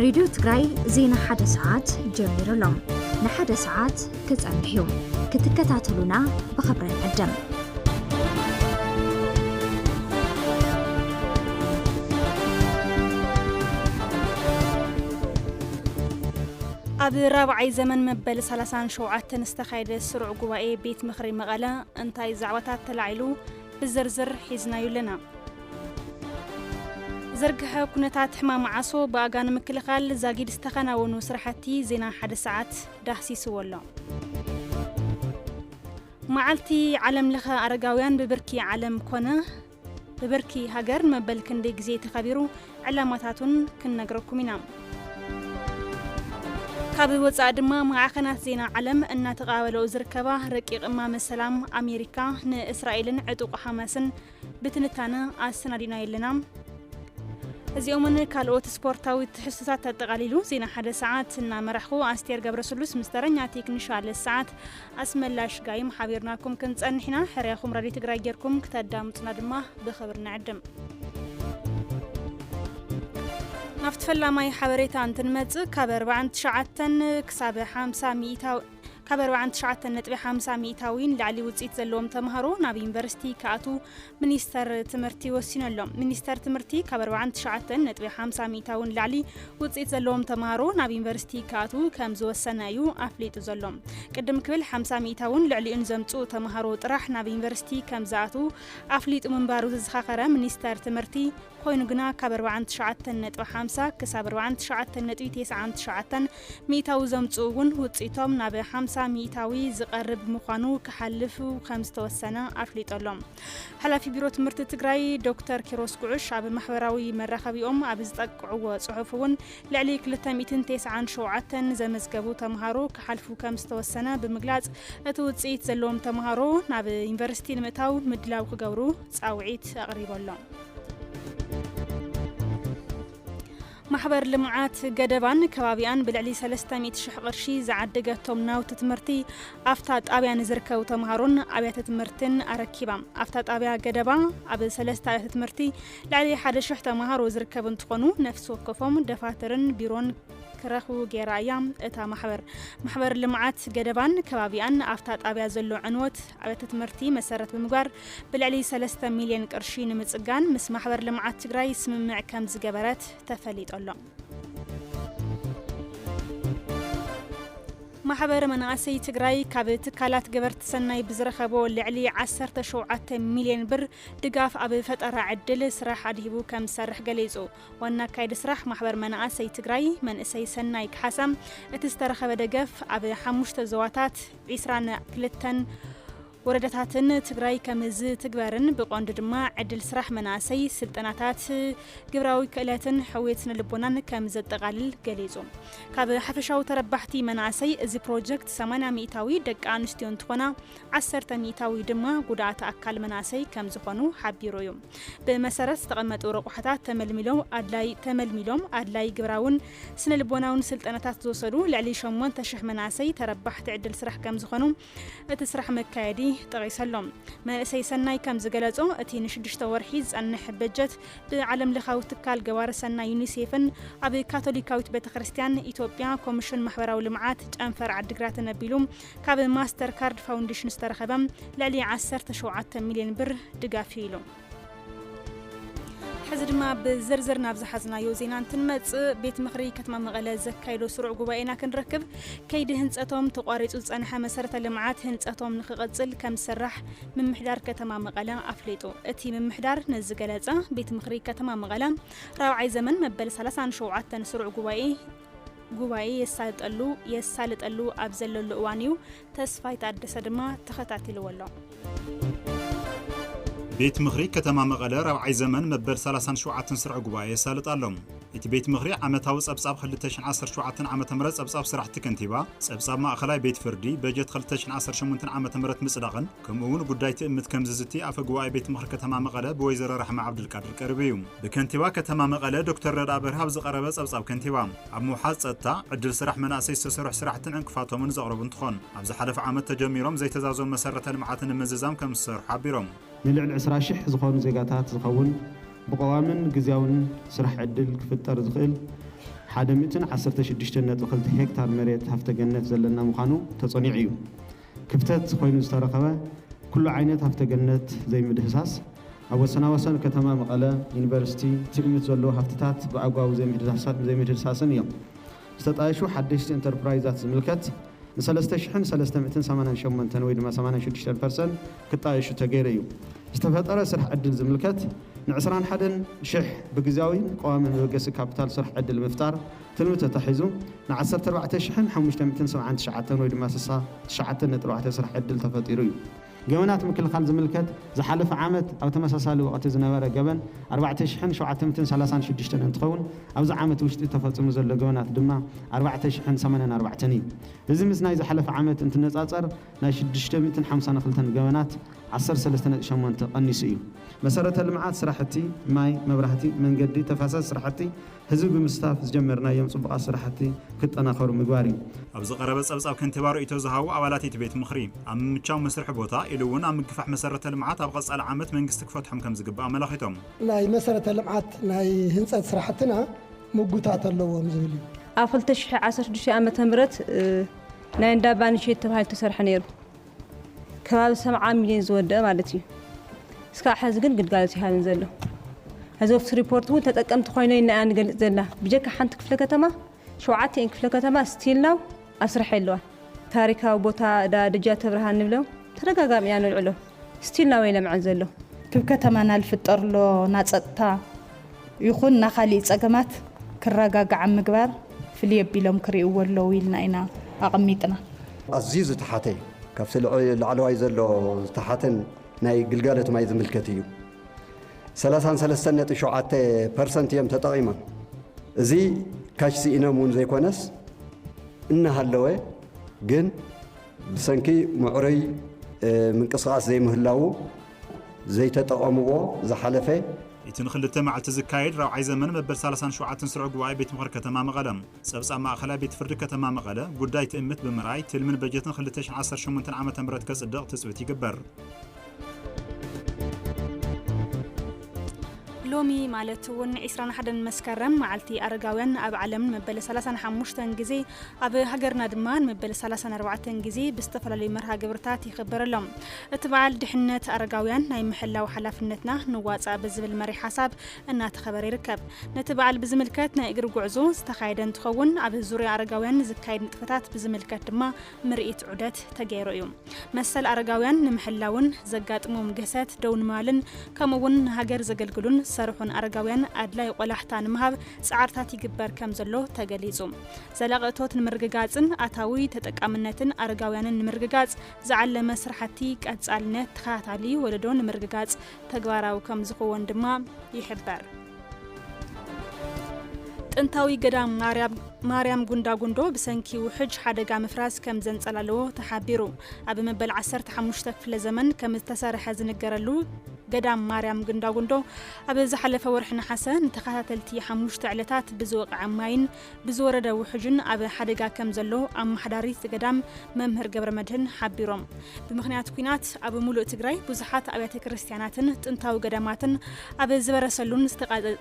راديو تግራይ ዜና ሓደ ሰዓት ጀሚሩ ኣሎ ንሓደ ሰዓት ክጸንሑ ክትከታተሉና ብኽብሪ ቀደም ኣብ ራብዓይ ዘመን መበል 37 ዝተኻየደ ስሩዕ ጉባኤ ቤት ምኽሪ መቐለ እንታይ ዛዕባታት ተላዒሉ ብዝርዝር ሒዝናዩ ኣለና ዘርግሐ ኩነታት ሕማም ዓሶ በኣጋን ምክልኻል ዛጊድ ዝተኸናወኑ ስራሕቲ ዜና ሓደ ሰዓት ዳህሲስዎ ኣሎ መዓልቲ ዓለም ለኸ ኣረጋውያን ብብርኪ ዓለም ኮነ ብብርኪ ሃገር መበል ክንደይ ግዜ ተኸቢሩ ዕላማታቱን ክንነግረኩም ኢና ካብ ወጻእ ድማ ማዕኸናት ዜና ዓለም እናተቃበለው ዝርከባ ረቂቕ እማመ ሰላም ኣሜሪካ ንእስራኤልን ዕጡቕ ሓማስን ብትንታነ ኣሰናዲና የለና እዚኦምን ካልኦት ስፖርታዊ ትሕዝቶታት ተጠቃሊሉ ዜና ሓደ ሰዓት እናመራሕኹ ኣስቴር ገብረስሉስ ምስተረኛ ቴክኒሻል ሰዓት ኣስመላሽ ጋይም ሓቢርናኩም ክንጸንሕና ሕርያኹም ራድዮ ትግራይ ጌርኩም ክተዳምጡና ድማ ብኽብሪ ንዕድም ናፍት ፈላማይ ሓበሬታ እንትንመጽእ ካብ 49 ክሳብ 50 ሚኢታዊ ካብ 49.50 ሚኢታዊን ላዕሊ ውጽኢት ዘለዎም ተምሃሮ ናብ ዩኒቨርሲቲ ከኣቱ ሚኒስተር ትምህርቲ ወሲነሎም ሚኒስተር ትምህርቲ ካብ 49.50 ሚኢታዊን ላዕሊ ውጽኢት ዘለዎም ተምሃሮ ናብ ዩኒቨርሲቲ ከኣቱ ከም ዝወሰነ እዩ ኣፍሊጡ ዘሎ ቅድም ክብል 50 ሚኢታዊን ልዕሊኡን ዘምጽኡ ተምሃሮ ጥራሕ ናብ ዩኒቨርሲቲ ከም ዝኣቱ ኣፍሊጡ ምንባሩ ዝዝኻኸረ ሚኒስተር ትምህርቲ ኮይኑ ግና ካብ 49.50 ክሳብ 49.99 ሚኢታዊ ዘምጽኡ እውን ውጽኢቶም ናብ 50 ሚኢታዊ ዝቐርብ ምዃኑ ክሓልፉ ከም ዝተወሰነ ኣፍሊጦሎም ሓላፊ ቢሮ ትምህርቲ ትግራይ ዶክተር ኪሮስ ጉዑሽ ኣብ ማሕበራዊ መራኸቢኦም ኣብ ዝጠቅዕዎ ጽሑፍ እውን ልዕሊ 297 ዘመዝገቡ ተምሃሮ ክሓልፉ ከም ዝተወሰነ ብምግላጽ እቲ ውጽኢት ዘለዎም ተምሃሮ ናብ ዩኒቨርሲቲ ንምእታው ምድላው ክገብሩ ጻውዒት ኣቕሪቦሎም ማሕበር ልምዓት ገደባን ከባቢያን ብልዕሊ 300,000 ቅርሺ ዝዓደገቶም ናውቲ ትምህርቲ ኣፍታ ጣብያ ንዝርከቡ ተምሃሮን ኣብያተ ትምህርትን ኣረኪባ ኣፍታ ጣብያ ገደባ ኣብ 3 ኣብያተ ትምህርቲ ልዕሊ 1,000 ተምሃሮ ዝርከቡ እንትኾኑ ነፍሲ ወከፎም ደፋተርን ቢሮን ክረኽቡ ጌራያ እታ ማሕበር ልምዓት ገደባን ከባቢያን ኣፍታ ጣብያ ዘሎ ዕንወት ኣብያተ ትምህርቲ መሰረት ብምግባር ብልዕሊ 3 ሚልዮን ቅርሺ ንምጽጋን ምስ ማሕበር ልምዓት ትግራይ ስምምዕ ከም ዝገበረት ተፈሊጦ ማሕበር መናእሰይ ትግራይ ካብ ትካላት ገበርቲ ሰናይ ብዝረኸቦ ልዕሊ 17 ሚልዮን ብር ድጋፍ ኣብ ፈጠራ ዕድል ስራሕ ኣድሂቡ ከም ዝሰርሕ ገሊጹ ዋና ካይዲ ስራሕ ማሕበር መናእሰይ ትግራይ መንእሰይ ሰናይ ክሓሳም እቲ ዝተረኸበ ደገፍ ኣብ 5 ዞባታት 22 ወረዳታትን ትግራይ ከም ዝትግበርን ብቆንዲ ድማ ዕድል ስራሕ መናእሰይ ስልጠናታት ግብራዊ ክእለትን ሕውየት ስነልቦናን ከም ዘጠቃልል ገሊጹ ካብ ሓፈሻዊ ተረባሕቲ መናእሰይ እዚ ፕሮጀክት 80 ሚኢታዊ ደቂ ኣንስትዮ እንትኾና 10 ሚኢታዊ ድማ ጉዳኣት ኣካል መናእሰይ ከም ዝኾኑ ሓቢሩ እዩ ብመሰረት ዝተቐመጡ ረቑሓታት ተመልሚሎም ኣድላይ ግብራውን ስነልቦናውን ስልጠናታት ዝወሰዱ ልዕሊ 8,000 መናእሰይ ተረባሕቲ ዕድል ስራሕ ከም ዝኾኑ እቲ ስራሕ መካየዲ ጠቂሰሎም መንእሰይ ሰናይ ከም ዝገለጾ እቲ ን6 ወርሒ ዝጸንሕ በጀት ብዓለም ለኻዊ ትካል ገባሪ ሰናይ ዩኒሴፍን ኣብ ካቶሊካዊት ቤተክርስትያን ኢትዮጵያ ኮሚሽን ማሕበራዊ ልምዓት ጨንፈር ዓዲግራት ነቢሉ ካብ ማስተር ካርድ ፋውንዴሽን ዝተረኸበ ልዕሊ 17 ሚልዮን ብር ድጋፍ ኢሉ ሕዚ ድማ ብዝርዝር ናብ ዝሓዝናዮ ዜና እንትንመጽእ ቤት ምኽሪ ከተማ መቐለ ዘካይዶ ስሩዕ ጉባኤና ክንረክብ ከይዲ ህንጸቶም ተቋሪጹ ዝጸንሐ መሰረተ ልምዓት ህንጸቶም ንኽቕጽል ከም ዝስራሕ ምምሕዳር ከተማ መቐለ ኣፍሊጡ እቲ ምምሕዳር ነዝገለጸ ቤት ምኽሪ ከተማ መቐለ ራብዓይ ዘመን መበል 37 ስሩዕ ጉባኤ የሳልጠሉ ኣብ ዘለሉ እዋን እዩ ተስፋይ ታደሰ ድማ ተኸታቲልዎ ኣሎ ቤት ምኽሪ ከተማ መቐለ ራብዓይ ዘመን መበል 37 ስሩዕ ጉባኤ የሳልጣሎም እቲ ቤት ምኽሪ ዓመታዊ ጸብጻብ 2017 ዓመተ ምህረት ጸብጻብ ስራሕቲ ከንቲባ ጸብጻብ ማእኸላይ ቤት ፍርዲ በጀት 2018 ዓመተ ምህረት ምጽዳቕን ከምኡውን ጉዳይ ትእምት ከም ዝዝቲ ኣፈ ጉባኤ ቤት ምኽሪ ከተማ መቐለ ብወይዘሮ ረሕማ ዓብድልቃድር ቀርብ እዩ ብከንቲባ ከተማ መቐለ ዶክተር ረዳ በርሃብ ዝቐረበ ጸብጻብ ከንቲባ ኣብ ምውሓዝ ጸጥታ ዕድል ስራሕ መናእሰይ ዝተሰርሑ ስራሕትን ዕንቅፋቶምን ዘቕርቡ እንትኾን ኣብ ዝሓለፈ ዓመት ተጀሚሮም ዘይተዛዘሙ መሰረተ ልምዓትን ንምዝዛም ከም ዝሰርሑ ሓቢሮም ንልዕሊ 20,000 ዝኾኑ ዜጋታት ዝኸውን ብቀዋምን ግዝያውን ስራሕ ዕድል ክፍጠር ዝኽእል 116.2 هكتار مريت هفتجنت زلنا مخانو تصنيعيو كفتت خوينو استرخبه كل عينات هفتجنت زي مدهساس أو سنة وسنة كتمام مقالة يونيفرسيتي تلمت زلوا هفتات بعقوا زي مدهساسن يوم استطاعشوا حدشت انتربرايزات زملكت نسلستشحن 388 ويد ما 86% كطايشو تغيريو استفطر سرح عدل زملكت نعسران حدن شح بجزاوي قوام بقس كابيتال سرح عدل مفتار تلمت تحيزو نعسرت 4,579 ويد ما 9.4 سرح عدل تفطيريو جوانات مكل خال زملكت زحلف عامت أو تمساسالو وقت زنبرة جبن 4,736 انتخون أو زعامت وشتي تفاصيل مزل جوانات دما 4,840 لازم ناي زحلف عامت انت نتصار ناي 650 جوانات 10 قنيسيو مسارة المعاد سرحتي ماي مبرهتي من قدي تفاصيل سرحتي هزب مستاف جمرنا يوم صبح سرحتي كنت أنا خور مقواري أبز قربت أبز كنتبارو إتوزهاو أولاتي تبيت مخري أم متشاو مسرح بوتا إلوون أم مكفح مسارة المعاد أبغى أسأل عامت من قستك فتحهم كم زقبا ملاخيتهم ناي مسارة المعاد ناي هنسات سرحتنا موجودات اللو مزولي أفلتش 10 عام تمرت ناي ندابان شيء تبهاي تسرح نيرو كباب 7 مليون زودة مالتي اسكا حزقن قد قالتي هذا نزله هزوف ريبورت هو تتقمت خوينا إن أنا قلت زلنا بجك حنت كفلة كتما شوعتي إن كفلة كتما ستيلنا أسرح اللوا تاريخا وبوتا دا دجات برهان نبلو ترقا قام يعني العلو ستيلنا ويلا معزلو كيف كتما نالفتر له ناتسطا يخون نخالي تسقمات كرقا قعم مقبار في اليبي لهم كريو ولو ويلنا إنا أقميتنا عزيز تحاتي كفس العلوي زلو تحاتن ناي قلقالة ما يزم الكتيو 33.7% يم تطعيما زي كاش سينا مون زي كونس إنها اللوي جن بسنكي معري من قصاص زي مهلاو زي تطعموا زي حلفه يتنخلته مع تزكايد راو عايزة من مبل 37 سرع قواي بيت مغر كتمام غلم سبس أما أخلا بيت فرد كتمام غلا قداي تأمت بمراي تلمن بجتن خلتش 10 عام تمرت كصدق تسويت يقبر لومي مالتون 21 مسكرم معلتي أرجاوين أب علم مبل 35 جزي أب هجرنا دمان مبل 34 جزي باستفلا لمرها جبرتات يخبر لهم اتبع دحنة أرجاوين ناي محلا وحلفنتنا نواصع بزبل مري حساب أنها تخبر يركب نتبع بزملكاتنا إجر جعزو استخايدن تخون أب زوري أرجاوين زكايد نتفتات بزملكات ما مرئت عدات تجيرو يوم مثل أرجاوين نمحلاون زجات مجسات دون مالن كمون هجر زجلجلون سرحون أرجاوين أدلى قلحتان مهاب سعرتات يجبر كم زلو تجليزهم زلقتوت المرجعاتن أتاوي تتكامنتن أرجاوين المرجعات زعل مسرحتي كأتسألنا تخاتالي ولدون المرجعات تجوارا وكم زخوان دما يحبر انتاوي قدام ماريام غوندا بسنكي وحج حدقا مفراس كم زنصلالو تحبيرو أبي مبل 15 في الزمن كم تسارح زنقرلو قدام ماريام غوندا أبي زحلف ورحنا حسن تخاتلتي 5 علتات بزوق عماين بزورد وحجن أبي حدقا كم زلو أم حداريث قدام ممهر قبر مدهن حبيروم بمخنيات كوينات أبي مولو تقراي بزحات أبيات كريستياناتن انتاوي قداماتن أبي زبرسلون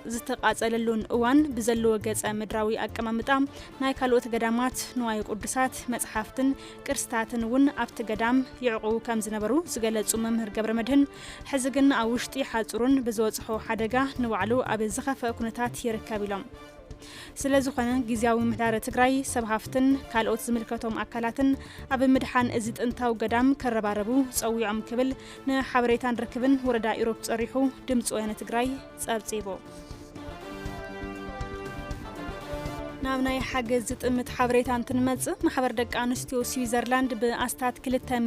زتقاصللون اوان بزلو قص مدراوي أقمامطام ناي كالوت قدامات نواي قدسات مصحافتن قرستاتن ون ابت قدام يعقو كم زنبرو زغلصو ممهر قبر مدهن حزقن أوشتي حاصرون بزوصحو حدقا نوعلو أبي زخف كنتات يركب لهم سلازو خنا غيزياوي محدار تግራይ سبحافتن كالوت زملكتهم أكلاتن أبي مدحان ازيت انتاو قدام كرباربو صويعم كبل نحبريتان ركبن وردا إيروب صريحو دمص وينه تግራይ صابصيبو نامناي حاجز زطمت حبريتان تنمص محبر دق انستيو سويزرلاند باستات 2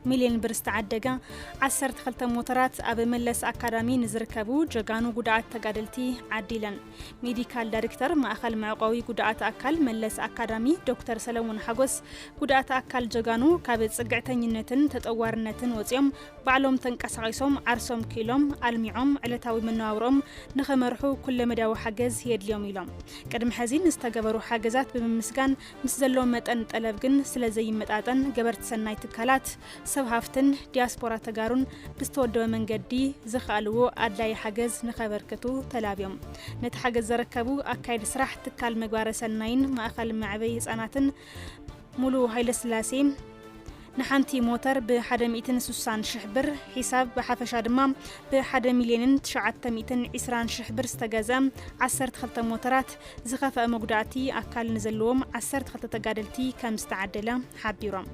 مليون بر استعدقا 12 موترات أبي ملس أكاديمي نزركبو جغانو قدعات تقادلتي عديلا ميديكال دايركتور ما أخل معقوي قدعات أكل ملس أكاديمي دكتور سلمون حقوس قدعات أكل جغانو كابت سقعتنينتن تتوارنتن وزيوم بعلوم تنكسعيسوم عرسوم كيلوم ألميعوم علتاوي مناورهم نخمرحو كل مداو حاجز هيد اليوم يلوم قدم حزين استقبرو حاجزات بمسكان مسزلو متن طلبقن سلازي متاتن قبرت سناي تكالات ሰብ ሃፍትን ዲያስፖራ ተጋሩን ብስተወደወ መንገዲ ዝኻልዎ ኣድላይ ሓገዝ ንኸበርክቱ ተላብዮም ነቲ ሓገዝ ዘረከቡ ኣካይድ ስራሕ ትካል ምግባረ ሰናይን ማእኸል ማዕበይ ህፃናትን ሙሉ ኃይለ ስላሴ ንሓንቲ ሞተር ብ160,000 ብር ሒሳብ በሓፈሻ ድማ ብ1,920,000 ብር ዝተገዛ 12 ሞተራት ዝኸፈአ መጉዳእቲ ኣካል ንዘለዎም 12 ተጋደልቲ ከም ዝተዓደለ ሓቢሮም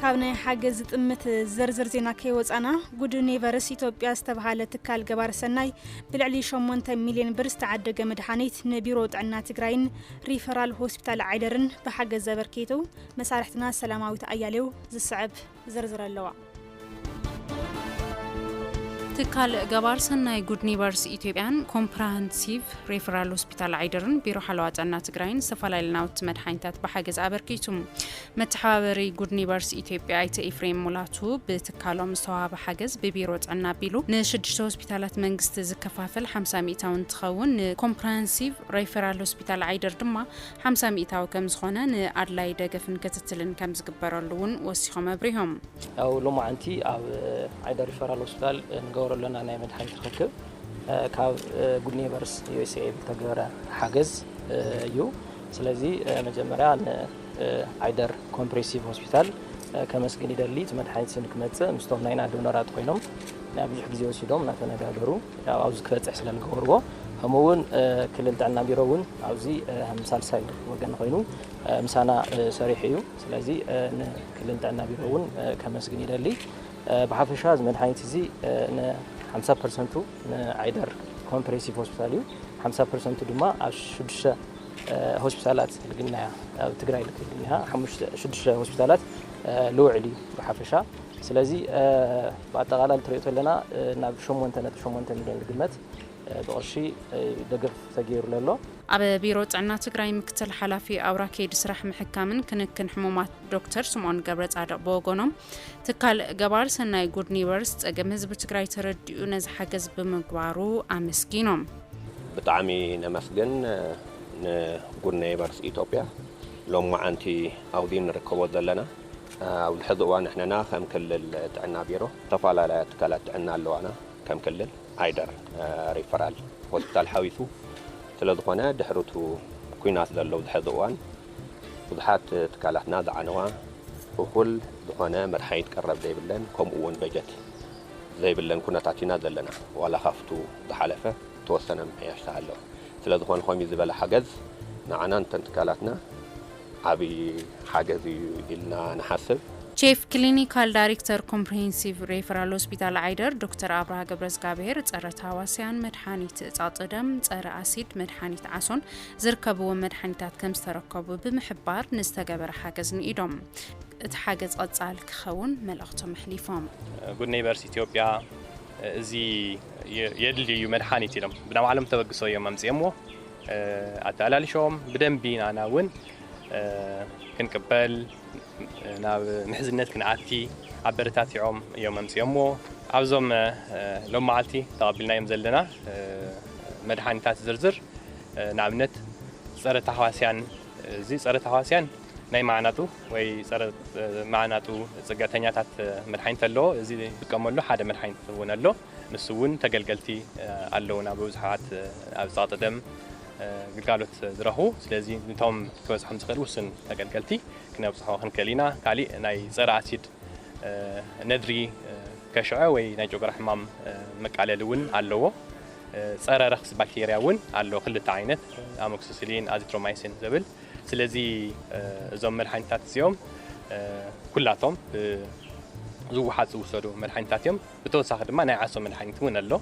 ካብ ናይ ሓገዝ ጥምት ዝርዝር ዜና ከይወፃና ጉድ ዩኒቨርስ ኢትዮጵያ ዝተባሃለ ትካል ገባር ሰናይ ብልዕሊ 8 ሚልዮን ብር ዝተዓደገ መድሓኒት ንቢሮ ጥዕና ትግራይን ሪፈራል ሆስፒታል ዓይደርን ብሓገዝ ዘበርኪቱ መሳርሕትና ሰላማዊት ኣያሌው ዝስዕብ ዝርዝር ኣለዋ ትካል ገባር ሰናይ ጉድ ዩኒቨርስ ኢትዮጵያን ኮምፕሬሄንሲቭ ሪፈራል ሆስፒታል ዓይደርን ቢሮ ሓለዋ ጥዕና ትግራይን ዝተፈላለዩ መድሓኒታት ብሓገዝ ኣበርኪቱ መተሓባበሪ ጉድ ዩኒቨርስ ኢትዮጵያ ኣይተ ኢፍሬም ሙላቱ ብትካሎም ዝተዋሃበ ሓገዝ ብቢሮ ጥዕና ቢሉ ን6 ሆስፒታላት መንግስቲ ዝከፋፈል 50 ሚእታውን ትኸውን ኮምፕሬሄንሲቭ ሪፈራል ሆስፒታል ዓይደር ድማ 50 ሚእታው ከም ዝኾነ ንኣድላይ ደገፍን ክትትልን ከም ዝግበረሉ እውን ወሲኾም ኣብሪሆም ያው ሎማዓንቲ ኣብ ዓይደር ሪፈራል ሆስፒታል ለና ናይ መድሓኒት ተኸክብ ካብ ጉድ ዩኒቨርስ USA ተገበረ ሓገዝ እዩ ስለዚ መጀመርያ ዓይደር ኮምፕሬሲቭ ሆስፒታል ከመስግን ይደሊ መድሓኒት ስንክመጽእ ምስቶም ናይና ዶነራት ኮይኖም ናይ ብዙሕ ግዜ ወሲዶም ናተነጋገሩ ያው ኣብዚ ክበጽሕ ስለልገበርዎ همون كل تعنا بيروون عاوزي مثال ساي وجن خينو مسانا صريحيو سلازي كل تعنا بيروون كمسجني للي بحفشاز من حيث زي 50% عيدر كومبريسيف هوسبيتاليو 50% دوما شدش هوسبيتالات اللي قلنا تقراي اللي قلناها شدش هوسبيتالات لوعلي بحفشا سلازي بعد غلال تريت لنا ناب شومونتن مليون قيمه بقرشي دقف تغيير لله ኣብ ቢሮ ጥዕና ትግራይ ምክትል ሓላፊ ኣውራኬድ ስራሕ ምሕካምን ክንክን ሕሙማት ዶክተር ስምዖን ገብረጻድቅ በወገኖም ትካል ገባር ሰናይ ጉድ ዩኒቨርስ ፀገም ህዝቢ ትግራይ ተረዲኡ ነዚ ሓገዝ ብምግባሩ ኣመስጊኖም ብጣዕሚ ነመስግን ንጉድ ዩኒቨርስ ኢትዮጵያ ሎም ዓንቲ ኣውዲ ንርከቦ ዘለና ኣብ ልሕዚ እዋን ንሕና ከም ክልል ጥዕና ቢሮ ተፈላለየ ትካላት ጥዕና ኣለዋና ከም ክልል ዓይደር ሪፈራል ሆስፒታል ሓዊሱ ስለዝኾነ ድሕርቱ ኩናት ዘለዎ ዝሕዚ እዋን ብዙሓት ትካላትና ዝዓነዋ እኹል ዝኾነ መድሓኒት ቀረብ ዘይብለን ከምኡ እውን በጀት ዘይብለን ኩነታት ኢና ዘለና ዋላ ካፍቱ ዝሓለፈ ተወሰነ ምሕያሽታ ኣለዎ ስለዝኾነ ከምዚ ዝበለ ሓገዝ ንዓና እንተን ትካላትና ዓብዪ ሓገዝ እዩ ኢልና ንሓስብ ቺፍ ክሊኒካል ዳይሬክተር ኮምፕሬሄንሲቭ ሪፈራል ሆስፒታል ዓይደር ዶክተር አብርሃ ገብረዝጋብሔር ፀረ ተዋስያን መድሓኒት ጻጽደም ፀረ ኣሲድ መድሓኒት ዓሶን ዝርከብዎ መድሓኒታት ከም ዝተረከቡ ብምሕባር ንዝተገበረ ሓገዝ ንኢዶም እቲ ሓገዝ ቀጻል ክኸውን መልእኽቶም ኣሕሊፎም ጉድ ዩኒቨርስ ኢትዮጵያ እዚ የድልዩ መድሓኒት ኢሎም ብናብ ዓለም ተበግሶ እዮም ኣምፅኦሞ ኣተላልሾም ብደንቢ ናና እውን ክንቅበል ናብ ምሕዝነት ክንኣቲ ኣበረታቲዖም እዮም ኣምፅኦሞ ኣብዞም ሎም መዓልቲ ተቐቢልናዮም ዘለና መድሓኒታት ዝርዝር ንኣብነት ፀረ ተህዋስያን እዚ ፀረ ተህዋስያን ናይ ማዕናጡ ወይ ፀረ ማዕናጡ ፅገተኛታት መድሓኒት ኣለዎ እዚ ዝጥቀመሉ ሓደ መድሓኒት እውን ኣሎ ንሱ እውን ተገልገልቲ ኣለውና ብብዙሓት ኣብ ፃጥደም ግልጋሎት ዝረኽቡ ስለዚ ንቶም ክበፅሖም ዝኽእል ውስን ተገልገልቲ ክነብፅሖ ክንከሊና ካሊእ ናይ ፀረ ኣሲድ ነድሪ ከሽዖ ወይ ናይ ጨጉራ ሕማም መቃለሊ እውን ኣለዎ ፀረ ረክሲ ባክቴርያ እውን ኣሎ ክልተ ዓይነት ኣሞክሲሲሊን ኣዚትሮማይሲን ዝብል ስለዚ እዞም መድሓኒታት እዚኦም ኩላቶም ዝውሓት ዝውሰዱ መድሓኒታት እዮም ብተወሳኺ ድማ ናይ ዓሶ መድሓኒት እውን ኣሎ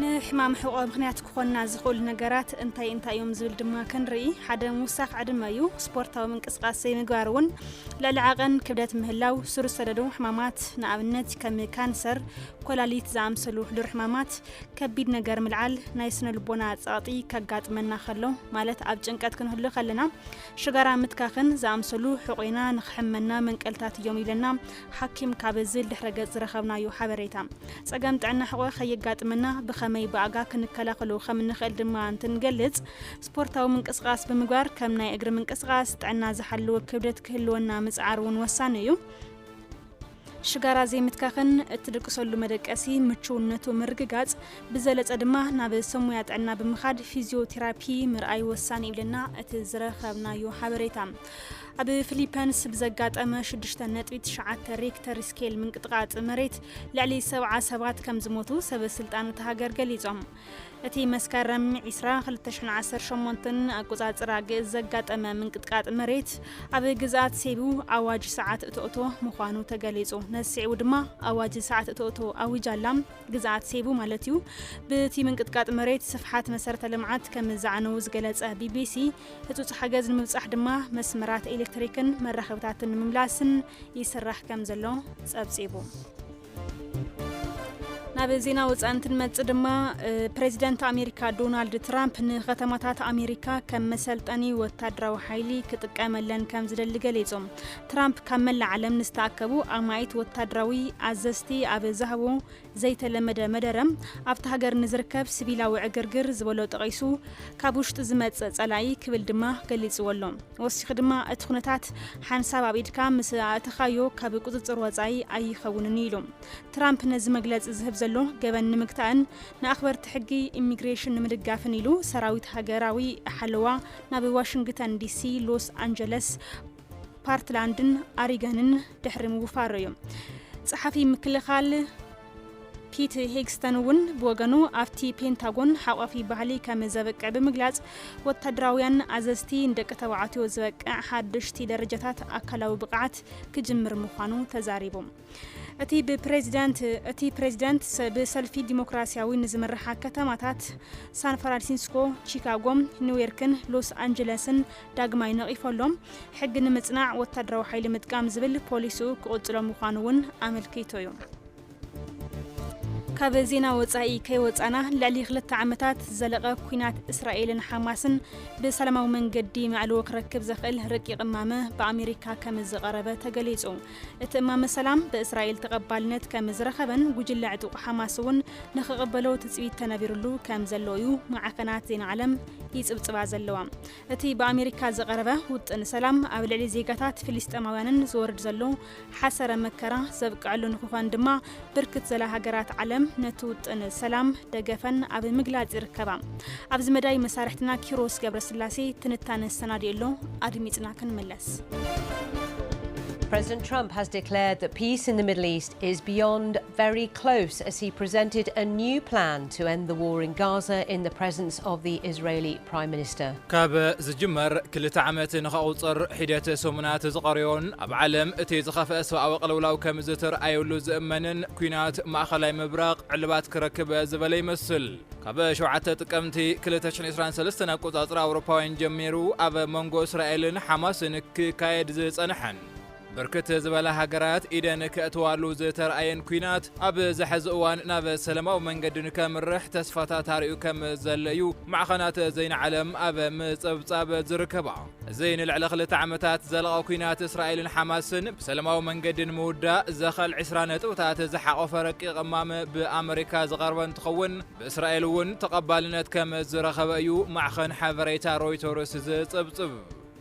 ንሕማም ሕቆ ምክንያት ክኾና ዝኽእሉ ነገራት እንታይ እዮም ዝብል ድማ ክንርኢ ሓደ ሙሳኽ ዕድመ እዩ ስፖርታዊ ምንቅስቃስ ዘይምግባር እውን ልዕሊ ዓቐን ክብደት ምህላው ስሩስ ሰደዱ ሕማማት ንኣብነት ከም ካንሰር ኮላሊት ዝኣምሰሉ ሕዱር ሕማማት ከቢድ ነገር ምልዓል ናይ ስነ ልቦና ጸቕጢ ከጋጥመና ከሎ ማለት ኣብ ጭንቀት ክንህሉ ከለና ሽጋራ ምትካኽን ዝኣምሰሉ ሕቆና ንኽሕመና መንቀልታት እዮም ኢለና ሓኪም ካብ ዝል ድሕረ ገጽ ዝረኸብናዮ ሓበሬታ ጸገም ጥዕና ሕቆ ከየጋጥመና ብኸመይ ከመይ ባጋ ክንከላኸሉ ከም ንኽእል ድማ እንትንገልጽ ስፖርታዊ ምንቅስቃስ ብምግባር ከም ናይ እግሪ ምንቅስቃስ ጥዕና ዝሓለወ ክብደት ክህልወና ምጽዓር እውን ወሳኒ እዩ ሽጋራ ዘይምትካኸን እትድቅሰሉ መደቀሲ ምቹውነቱ ምርግጋጽ ብዘለጸ ድማ ናብ ሰሙያ ጥዕና ብምኻድ ፊዚዮቴራፒ ምርኣይ ወሳኒ ይብለና እቲ ዝረኸብናዮ ሓበሬታ ኣብ ፊሊፒንስ ብዘጋጠመ 6.9 ሬክተር ስኬል ምንቅጥቃጥ መሬት ልዕሊ 70 ሰባት ከም ዝሞቱ ሰበስልጣናት ሃገር ገሊጾም እቲ መስከረም 2018 ኣቆጻጽራ ዘጋጠመ ምንቅጥቃጥ መሬት ኣብ ግዛት ሴቡ ኣዋጅ ሰዓት እቶቶ ምዃኑ ተገሊጹ ነስዒው ድማ ኣዋጅ ሰዓት እቶቶ ኣዊጃላም ግዛት ሴቡ ማለት እዩ በቲ ምንቅጥቃጥ መሬት ስፍሓት መሰረተ ልምዓት ከም ዛዕነው ዝገለጸ ቢቢሲ ህጹጽ ሓገዝ ንምብጻሕ ድማ መስመራት ኤሌክትሪክን መራኸብታትን ምምላስን ይስራሕ ከም ዘሎ ጸብጺቡ ናብ ዜና ወጻንትን መጽ ድማ ፕሬዚደንት ኣሜሪካ ዶናልድ ትራምፕ ንኸተማታት ኣሜሪካ ከም መሰልጠኒ ወታደራዊ ሓይሊ ክጥቀመለን ከም ዝደሊ ገሊጾም ትራምፕ ካብ መላእ ዓለም ንዝተኣከቡ ኣማይት ወታደራዊ ኣዘዝቲ ኣብ ዝሃቦ ዘይተለመደ መደረም ኣብቲ ሃገር ንዝርከብ ሲቪላዊ ዕግርግር ዝበሎ ጠቒሱ ካብ ውሽጢ ዝመጽእ ጸላኢ ክብል ድማ ገሊጽዎ ኣሎ ወሲኺ ድማ እቲ ኩነታት ሓንሳብ ኣብ ኢድካ ምስ ኣእትኻዮ ካብ ቁፅጽር ወጻኢ ኣይኸውንን ኢሉ ትራምፕ ነዚ መግለጽ ዝህብ ዘሎ ገበን ንምግታእን ንኣኽበርቲ ሕጊ ኢሚግሬሽን ንምድጋፍን ኢሉ ሰራዊት ሃገራዊ ሓለዋ ናብ ዋሽንግተን ዲሲ ሎስ አንጀለስ ፓርትላንድን ኣሪገንን ድሕሪ ምውፋር እዩ ጸሓፊ ምክልኻል ፒት ሄግስተን እውን ብወገኑ ኣብቲ ፔንታጎን ሓቋፊ ባህሊ ከም ዘበቅዕ ብምግላጽ ወታደራውያን ኣዘዝቲ ንደቂ ተባዕትዮ ዝበቅዕ ሓድሽቲ ደረጃታት ኣካላዊ ብቕዓት ክጅምር ምዃኑ ተዛሪቡ እቲ ፕሬዚደንት ብሰልፊ ዲሞክራሲያዊ ንዝመርሓ ከተማታት ሳን ፍራንሲስኮ ቺካጎ ኒውዮርክን ሎስ አንጀለስን ዳግማይ ነቒፈሎም ሕጊ ንምጽናዕ ወታደራዊ ሓይሊ ምጥቃም ዝብል ፖሊሱ ክቕጽሎም ምዃኑ እውን ኣመልኪቱ እዩ ካብ ዜና ወጻኢ ከይወጻና ልዕሊ 2 ዓመታት ዘለቐ ኩናት እስራኤልን ሓማስን ብሰላማዊ መንገዲ ማዕልዎ ክረክብ ዘኽእል ረቂቕ እማመ በኣሜሪካ ከም ዝቐረበ ተገሊጹ እቲ እማመ ሰላም በእስራኤል ተቐባልነት ከም ዝረኸበን ጉጅለ ዕጡቕ ሓማስ እውን ንኽቕበሎ ትጽቢት ተነቢሩሉ ከም ዘሎ እዩ ማዕከናት ዜና ዓለም ይጽብጽባ ዘለዋ እቲ በኣሜሪካ ዝቐረበ ውጥን ሰላም ኣብ ልዕሊ ዜጋታት ፍልስጤማውያንን ዝወርድ ዘሎ ሓሰረ መከራ ዘብቅዕሉ ንክኾን ድማ ብርክት ዘላ ሃገራት ዓለም ነቲ ውጥን ሰላም ደገፈን ኣብ ምግላጽ ይርከባ ኣብዚ መዳይ መሳርሕትና ኪሮስ ገብረስላሴ ትንታነ ሰናዲሎ ኣድሚጽና ክንመለስ President Trump has declared that peace in the Middle East is beyond very close as he presented a new plan to end the war in Gaza in the presence of the Israeli Prime Minister. ካብ ዝጅመር ክልተ ዓመት ንኸቁፅር ሒደት ሰሙናት ዝቐርዮን ኣብ ዓለም እቲ ዝኸፍአ ሰብኣዊ ቅልውላው ከም ዝተርኣየሉ ዝእመንን ኩናት ማእኸላይ ምብራቕ ዕልባት ክረክብ ዝበለ ይመስል ካብ 7 ጥቅምቲ 2023 ኣቆጻጽራ ኣውሮፓውያን ጀሚሩ ኣብ መንጎ እስራኤልን ሓማስን ክካየድ ዝጸንሐን بركت زبالة هجرات إذا نكأتوالو زترأين كوينات أب زحز أوان ناب سلمة ومنجد نكام الرح تسفات تاريو كم زليو مع قناة زين علم أب مصاب زركبا زين العلاقة لتعمتات زلقة كوينات إسرائيل حماسن بسلمة ومنجد مودة زخل عسرانة وتات زحق فرق أمام بأمريكا زغربان تخون بإسرائيل ون تقبلنات كم زرخبايو مع خن حفريتا رويتورس زبصب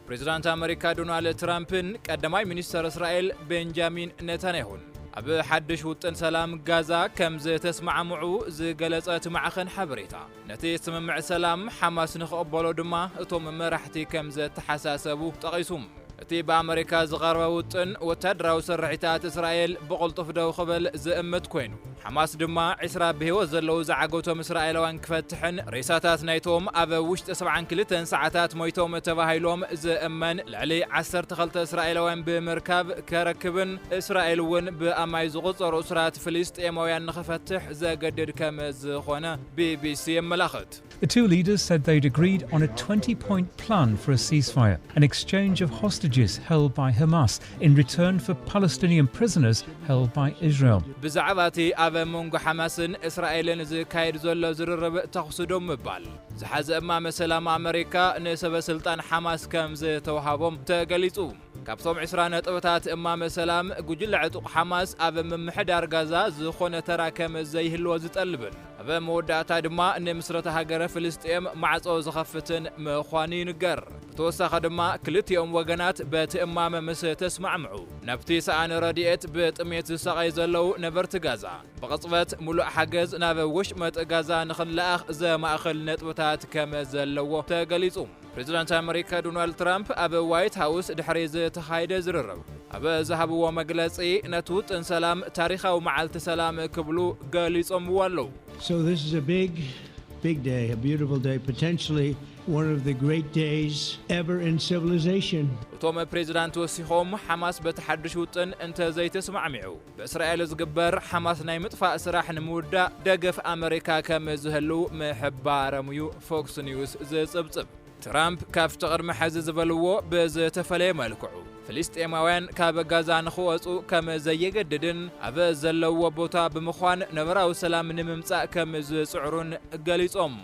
بريزيدنت أمريكا دونالد ترامبن قدماي مينستر إسرائيل بنجامين نتانياهو أب حدش وطن سلام غازا كم تسمع معو زغلصت معخن حبريتا نتي سممع سلام حماس نخقبلو دما اتوم مرحتي كم تحساسبو تقيسوم እቲ በአሜሪካ ዝቐርበ ውጥን ወታደራዊ ስርሒታት እስራኤል ብቕልጡፍ ደው ክብል ዝእምት ኮይኑ ሓማስ ድማ 20 ብህይወት ዘለዉ ዝዓገቶም እስራኤላውያን ክፈትሕን ሬሳታት ናይቶም ኣብ ውሽጢ 72 ሰዓታት ሞይቶም ተባሂሎም ዝእመን ልዕሊ 12 እስራኤላውያን ብምርካብ ከረክብን እስራኤል እውን ብኣማይ ዝቑፀሩ እስራት ፍልስጤማውያን ንኽፈትሕ ዘገድድ ከም ዝኾነ ቢቢሲ የመላኽት The two leaders said they'd agreed on a 20-point plan for a ceasefire, an exchange of hostages held by Hamas in return for Palestinian prisoners held by Israel. بزعباتي أبا مونغو حماسن إسرائيلن زكايد زولو زررب تخصدوم مبال زحز أمام سلام أمريكا نسب سلطان حماس كم زتوهابهم تقليتو ካብቶም 20 ነጥብታት እማመ ሰላም ጉጅለ ዕጡቕ ሓማስ ኣብ ምምሕዳር ጋዛ ዝኾነ ተራከመ ዘይህልዎ ዝጠልብን ኣብ መወዳእታ ድማ ንምስረታ ሃገረ ፍልስጤም ማዕጾ ዝኸፍትን ምዃኑ ይንገር ብተወሳኺ ድማ ክልቲኦም ወገናት በቲ እማመ ምስ ተስማዕምዑ ናብቲ ሰኣነ ረድኤት ብጥሜት ዝሰቓይ ዘለው ነበርቲ ጋዛ ብቕፅበት ሙሉእ ሓገዝ ናብ ወሽመጥ ጋዛ ንኽንለኣኽ ዘማእኸል ነጥብታት ከም ዘለዎ ተገሊጹ ፕሬዚዳንት ኣሜሪካ ዶናልድ ትራምፕ ኣብ ዋይት ሃውስ ድሕሪ ዝተኻየደ ዝርርብ ኣብ ዝሃብዎ መግለጺ ነቲ ውጥን ሰላም ታሪኻዊ መዓልቲ ሰላም ክብሉ ገሊጾምዎ ኣለዉ So this is a big day, a beautiful day, potentially one of the great days ever in civilization. እቶም ፕሬዚዳንት ወሲኾም ሓማስ በተሓድሽ ውጥን እንተ ዘይተስማዕሚዑ በእስራኤል ዝግበር ሓማስ ናይ ምጥፋእ ስራሕ ንምውዳእ ደገፍ ኣሜሪካ ከም ዝህልው ምሕባሮም እዩ ፎክስ ኒውስ ዝጽብጽብ ትራምፕ ካብቲ ቅድሚ ሕዚ ዝበልዎ ብዝተፈለየ መልክዑ ፍልስጤማውያን ካብ ጋዛ ንኽወፁ ከም ዘየገድድን ኣብ ዘለዎ ቦታ ብምዃን ነብራዊ ሰላም ንምምጻእ ከም ዝጽዕሩን ገሊጾም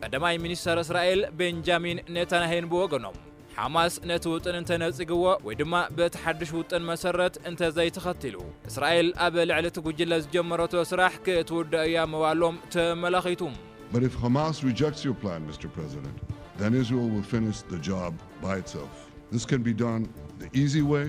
ቀዳማይ ሚኒስተር እስራኤል ቤንጃሚን ኔታንያሁ ብወገኖም ሓማስ ነቲ ውጥን እንተነጽግዎ ወይ ድማ በተሓድሽ ውጥን መሰረት እንተ ዘይተኸቲሉ እስራኤል ኣብ ልዕሊ እቲ ጉጅለ ዝጀመረቶ ስራሕ ክትውድእ እያ ምባሎም ተመላኺቱ But if Hamas rejects your plan, Mr. President, then Israel will finish the job by itself. This can be done the easy way,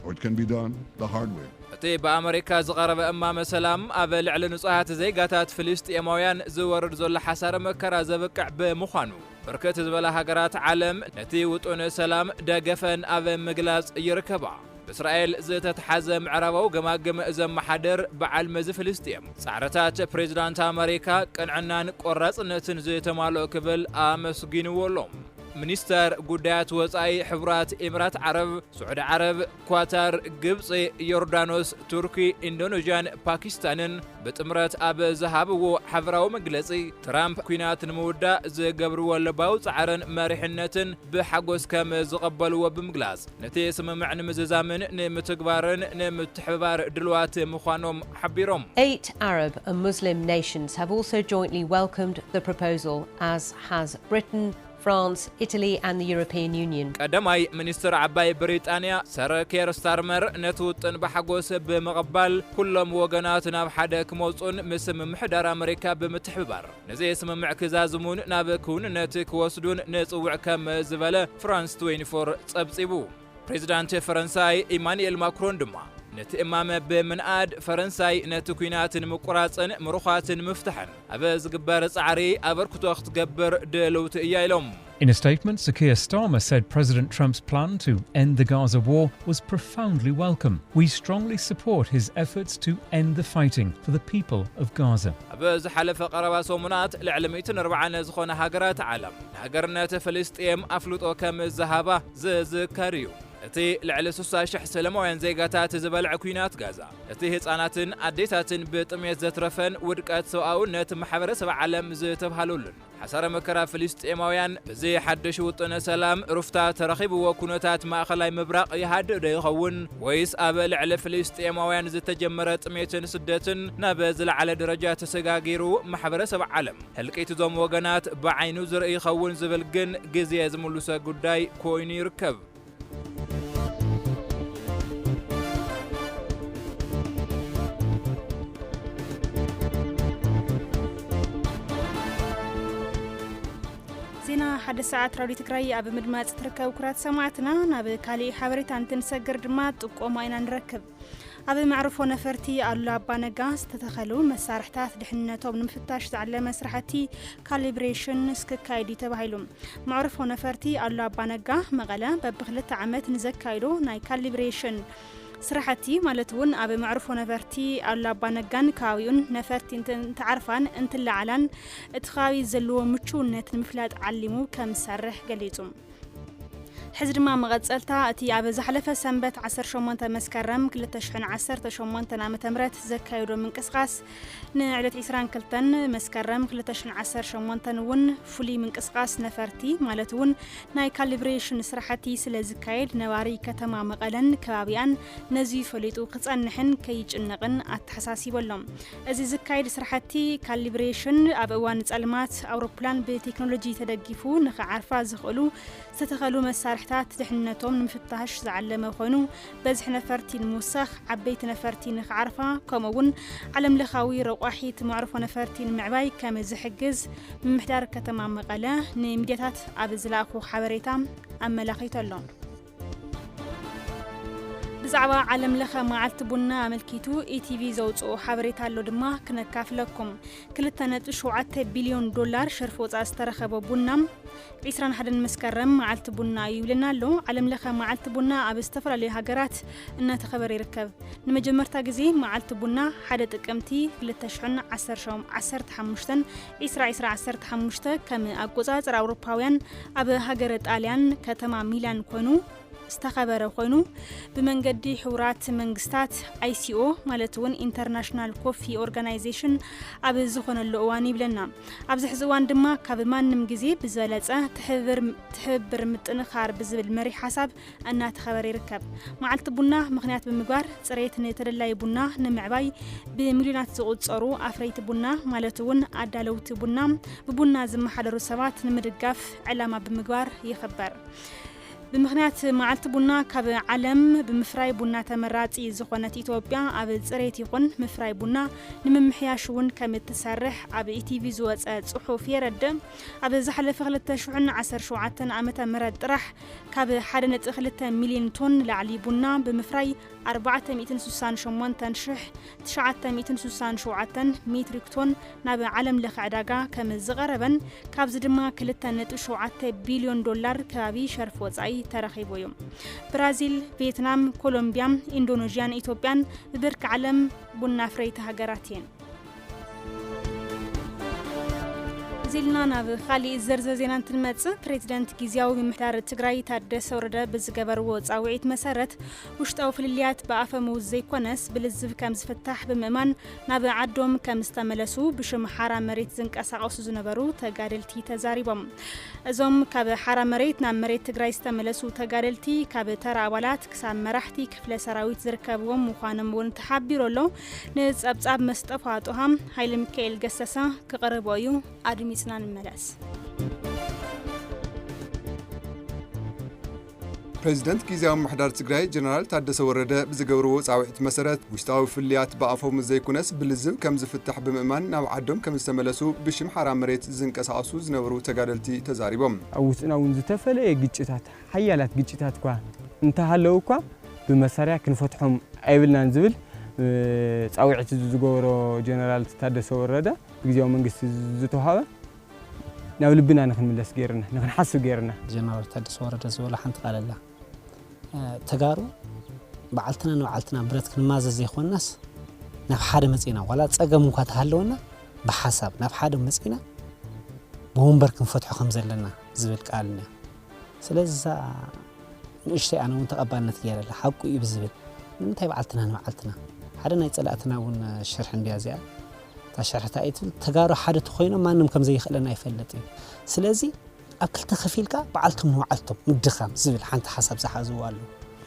or it can be done the hard way. እቲ በኣሜሪካ ዝቐረበ እማመ ሰላም ኣብ ልዕሊ ንጹሃት ዘይጋታት ፍልስጤማውያን ዝወርድ ዘሎ ሓሳረ መከራ ዘበቅዕ ብምዃኑ ብርክት ዝበላ ሃገራት ዓለም ነቲ ውጡን ሰላም ደገፈን ኣብ ምግላጽ ይርከባ በእስራኤል ዝተተሓዘ ምዕራባዊ ገማግም ዘመሓደር በዓል መዚ ፍልስጤም ጻዕረታት ፕሬዚዳንት ኣሜሪካ ቅንዕናን ቆራጽነትን ዝተማልኦ ክብል ኣመስጊንዎሎም ሚኒስተር ጉዳያት ወጻኢ ሕብራት ኤምራት ዓረብ ሱዑድ ዓረብ ኳታር ግብጽ ዮርዳኖስ ቱርኪ ኢንዶኔዥያን ፓኪስታንን በጥምረት ኣብ ዝሃብዎ ሓበራዊ መግለጺ ትራምፕ ኩናት ንምውዳእ ዝገብርዎ ልባዊ ጻዕርን መሪሕነትን ብሓጎስ ከም ዝቐበልዎ ብምግላጽ ነቲ ስምምዕ ንምዝዛምን ንምትግባርን ንምትሕብባር ድልዋት ምዃኖም ሓቢሮም 8 Arab and Muslim nations have also jointly welcomed the proposal, as has Britain, France, Italy and the European Union. ቀዳማይ ሚኒስትር ዓባይ ብሪጣንያ ሰር ኬር ስታርመር ነቲ ውጥን ብሓጎስ ብምቕባል ኩሎም ወገናት ናብ ሓደ ክመጹን ምስ ምምሕዳር ኣሜሪካ ብምትሕብባር ነዚ ስምምዕ ክዛዝሙን ናብ ክውንነት ክወስዱን ንጽውዕ ከም ዝበለ ፍራንስ 24 ጸብጺቡ ፕሬዚዳንት ፈረንሳይ ኢማኑኤል ማክሮን ድማ ነቲ እማመ ብምንኣድ ፈረንሳይ ነቲ ኩናትን ምቁራጽን ምሩኻትን ምፍታሕን ኣብ ዝግበር ጻዕሪ ኣበርክቶ ክትገብር ድልውቲ እያ ኢሎም In a statement, Sir Keir Starmer said President Trump's plan to end the Gaza war was profoundly welcome. We strongly support his efforts to end the fighting for the people of Gaza. ኣብ ዝሓለፈ ቀረባ ሰሙናት ልዕሊ 140 ዝኾነ ሃገራት ዓለም ንሃገርነት ፍልስጤም ኣፍልጦ ከም ዝሃባ ዝዝከር እዩ እቲ ልዕሊ 60,000 ሰላማውያን ዜጋታት ዝበልዐ ኩናት ጋዛ እቲ ህፃናትን ኣዴታትን ብጥሜት ዘትረፈን ውድቀት ሰብኣውነት ማሕበረሰብ ዓለም ዝተብሃሉልን ሓሳረ መከራ ፍልስጤማውያን በዚ ሓድሽ ውጥነ ሰላም ሩፍታ ተረኺብዎ ኩነታት ማእኸላይ ምብራቕ ይሃድእ ይኸውን ወይስ ኣብ ልዕሊ ፍልስጤማውያን ዝተጀመረ ጥሜትን ስደትን ናብ ዝለዓለ ደረጃ ተሰጋጊሩ ማሕበረሰብ ዓለም ህልቂት ዞም ወገናት ብዓይኑ ዝርኢ ይኸውን ዝብል ግን ግዜ ዝምልሶ ጉዳይ ኮይኑ ይርከብ ዜና ሓደ ሰዓት ራዲዮ ትግራይ ኣብ ምድማጽ ትርከቡ ኩራት ሰማዕትና ናብ ካሊእ ሓበሬታ እንትንሰግር ድማ ጥቆማ ኢና ንረክብ ኣብ ማዕርፎ ነፈርቲ ኣሉላ ኣባነጋ ዝተተኸሉ መሳርሕታት ድሕንነቶም ንምፍታሽ ዝዓለመ ስራሕቲ ካሊብሬሽን እስክካየድ ተባሂሉ ማዕርፎ ነፈርቲ ኣሉላ ኣባነጋ መቐለ በብ2 ዓመት ንዘካይዶ ናይ ካሊብሬሽን ስራሕቲ ማለት እውን ኣብ ማዕርፎ ነፈርቲ ኣሉላ ኣባነጋን ከባቢኡን ነፈርቲ እንትዓርፋን እንትለዓላን እቲ ከባቢ ዘለዎ ምቹውነት ንምፍላጥ ዓሊሙ ከም ዝሰርሕ ገሊጹ ሕዚ ድማ መቐጸልታ እቲ ኣብ ዝሓለፈ ሰንበት 18 መስከረም 2018 ዓ.ም ዘካየዶ ምንቅስቓስ ንዕለት 22 መስከረም 2018 እውን ፍሉይ ምንቅስቓስ ነፈርቲ ማለት እውን ናይ ካሊብሬሽን ስራሕቲ ስለ ዝካየድ ነባሪ ከተማ መቐለን ከባቢያን ነዚ ፈሊጡ ክጸንሕን ከይጭነቕን ኣተሓሳሲበሎም እዚ ዝካየድ ስራሕቲ ካሊብሬሽን ኣብ እዋን ጸልማት ኣውሮፕላን ብቴክኖሎጂ ተደጊፉ ንኽዓርፋ ዝኽእሉ ዝተተኸሉ መሳርሒ ስራሕታት ድሕነቶም ንምፍታሽ ዝዓለመ ኮይኑ በዝሕ ነፈርቲ ንምውሳኽ ዓበይቲ ነፈርቲ ንኽዓርፋ ከምኡውን ዓለም ለኻዊ ረቋሒት መዕርፎ ነፈርቲ ንምዕባይ ከም ዝሕግዝ ምምሕዳር ከተማ መቐለ ንሚድያታት ኣብ ዝለኣኹ ሓበሬታ ኣመላኺቱ ኣሎ ብዛዕባ ዓለም ለኸ መዓልቲ ቡና ኣመልኪቱ ኢቲቪ ዘውፅኦ ሓበሬታ ኣሎ ድማ ክነካፍለኩም 2.7 ቢልዮን ዶላር ሸርፍ ወፃኢ ዝተረኸበ ቡና 21 መስከረም መዓልቲ ቡና ይብልና ኣሎ ዓለም ለኸ መዓልቲ ቡና ኣብ ዝተፈላለዩ ሃገራት እናተኸበረ ይርከብ ንመጀመርታ ግዜ መዓልቲ ቡና 1 ጥቅምቲ 2015 ከም ኣቆፃፅር ኣውሮፓውያን ኣብ ሃገረ ጣልያን ከተማ ሚላን ኮይኑ استخبره خوينو بمنجدي حورات منجستات ICO مالتون International Coffee Organization أبز زخون اللواني بلنا أبز حزوان دما كابمان نمجزي بزلازة تحبر متنخار بزبل مري حسب أنها تخبر يركب معلت بنا مخنيات بمجار سريت نترلاي بنا نمعباي بمليونات زود صارو أفريت بنا مالتون عدالوت بنا ببنا زم حضر السبات نمرقف علامة بمجار يخبر بمخنات معلت بنا كاب علم بمفراي بنا تمراتي زخونة إثيوبيا أبد سريت يكون مفراي بنا نممحياشون كم تسرح أبد إتيفي زوات صحوفي رد أبد زحل فغلت شعن 10 شعات عمت مرد رح كاب حرنت أخلت مليون طن لعلي بنا بمفراي 468 تنشح 960 شعات مترك طن نبي علم لخعداقا كم الزغربا كاب زدما كلتنت شعات بليون دولار كابي شرف وزعي ترخيبو يوم برازيل فيتنام كولومبيا اندونيسيا اثيوبيا برك علم بنا فريت هاجراتين زيلنا ناب خالي الزرزة زينان تلمتس بريزيدنت جيزياو بمحتار التجراي تادس ورده بزجبر ووز أوعيت مسارت وشتاو فلليات بأفمو زي كونس بلزف كم زفتح بمأمان ناب عدوم كم استملسو بشم حرام مريت زنك أسعوس زنبرو تجارلتي تزاريبم أزوم كاب حرام مريت نام مريت تجراي استملسو تجارلتي كاب ترى ولات كسام مرحتي كفل سراويت زركبوم مخانم ونتحبيرو له نز أبصاب مستفاتهم هاي المكيل جسسا كقربايو أدمي سنان الملاس بريزيدنت كيزياو محدار تجراي جنرال تادس ورده بزجبرو صاوعت مسرت وشتاو فليات بأفهم زي كونس بالزب كم زفتح بمأمان ناو عدم كم استملسو بشم حرام مريت زنك أساسو زنورو تجارلتي تزاريبهم أوسنا ونزتفل جتشات حيالات جتشات كوا انتهلو كوا بمسارع كنفتحهم أيبلنا نزبل صاوعت زجبرو جنرال تادس ورده كيزياو منجس زتوها ناو لبنا نخملس غيرنا نحسو غيرنا جنرال تادس ورده زولا حنت قال الله تجارو بعلتنا نوعلتنا برت كنمازز يخون الناس ناف حدا مصينا ولا تصقم انكا تهلونا بحساب ناف حدا مصينا بومبر كنفتحو خمزلنا زبل قالنا سلازا نشتي انا وتقبلنا تيالا حقو يبزبل نمتاي بعلتنا نوعلتنا حدا نايصلاتنا ون شرح انديازيا تشرح تايتل تجارو حدا تخوينا ما نم كم زي خلنا يفلتي سلازي أكلت خفيلك بعلتم نوعلتم مدخم زبل حنت حسب زحازوالو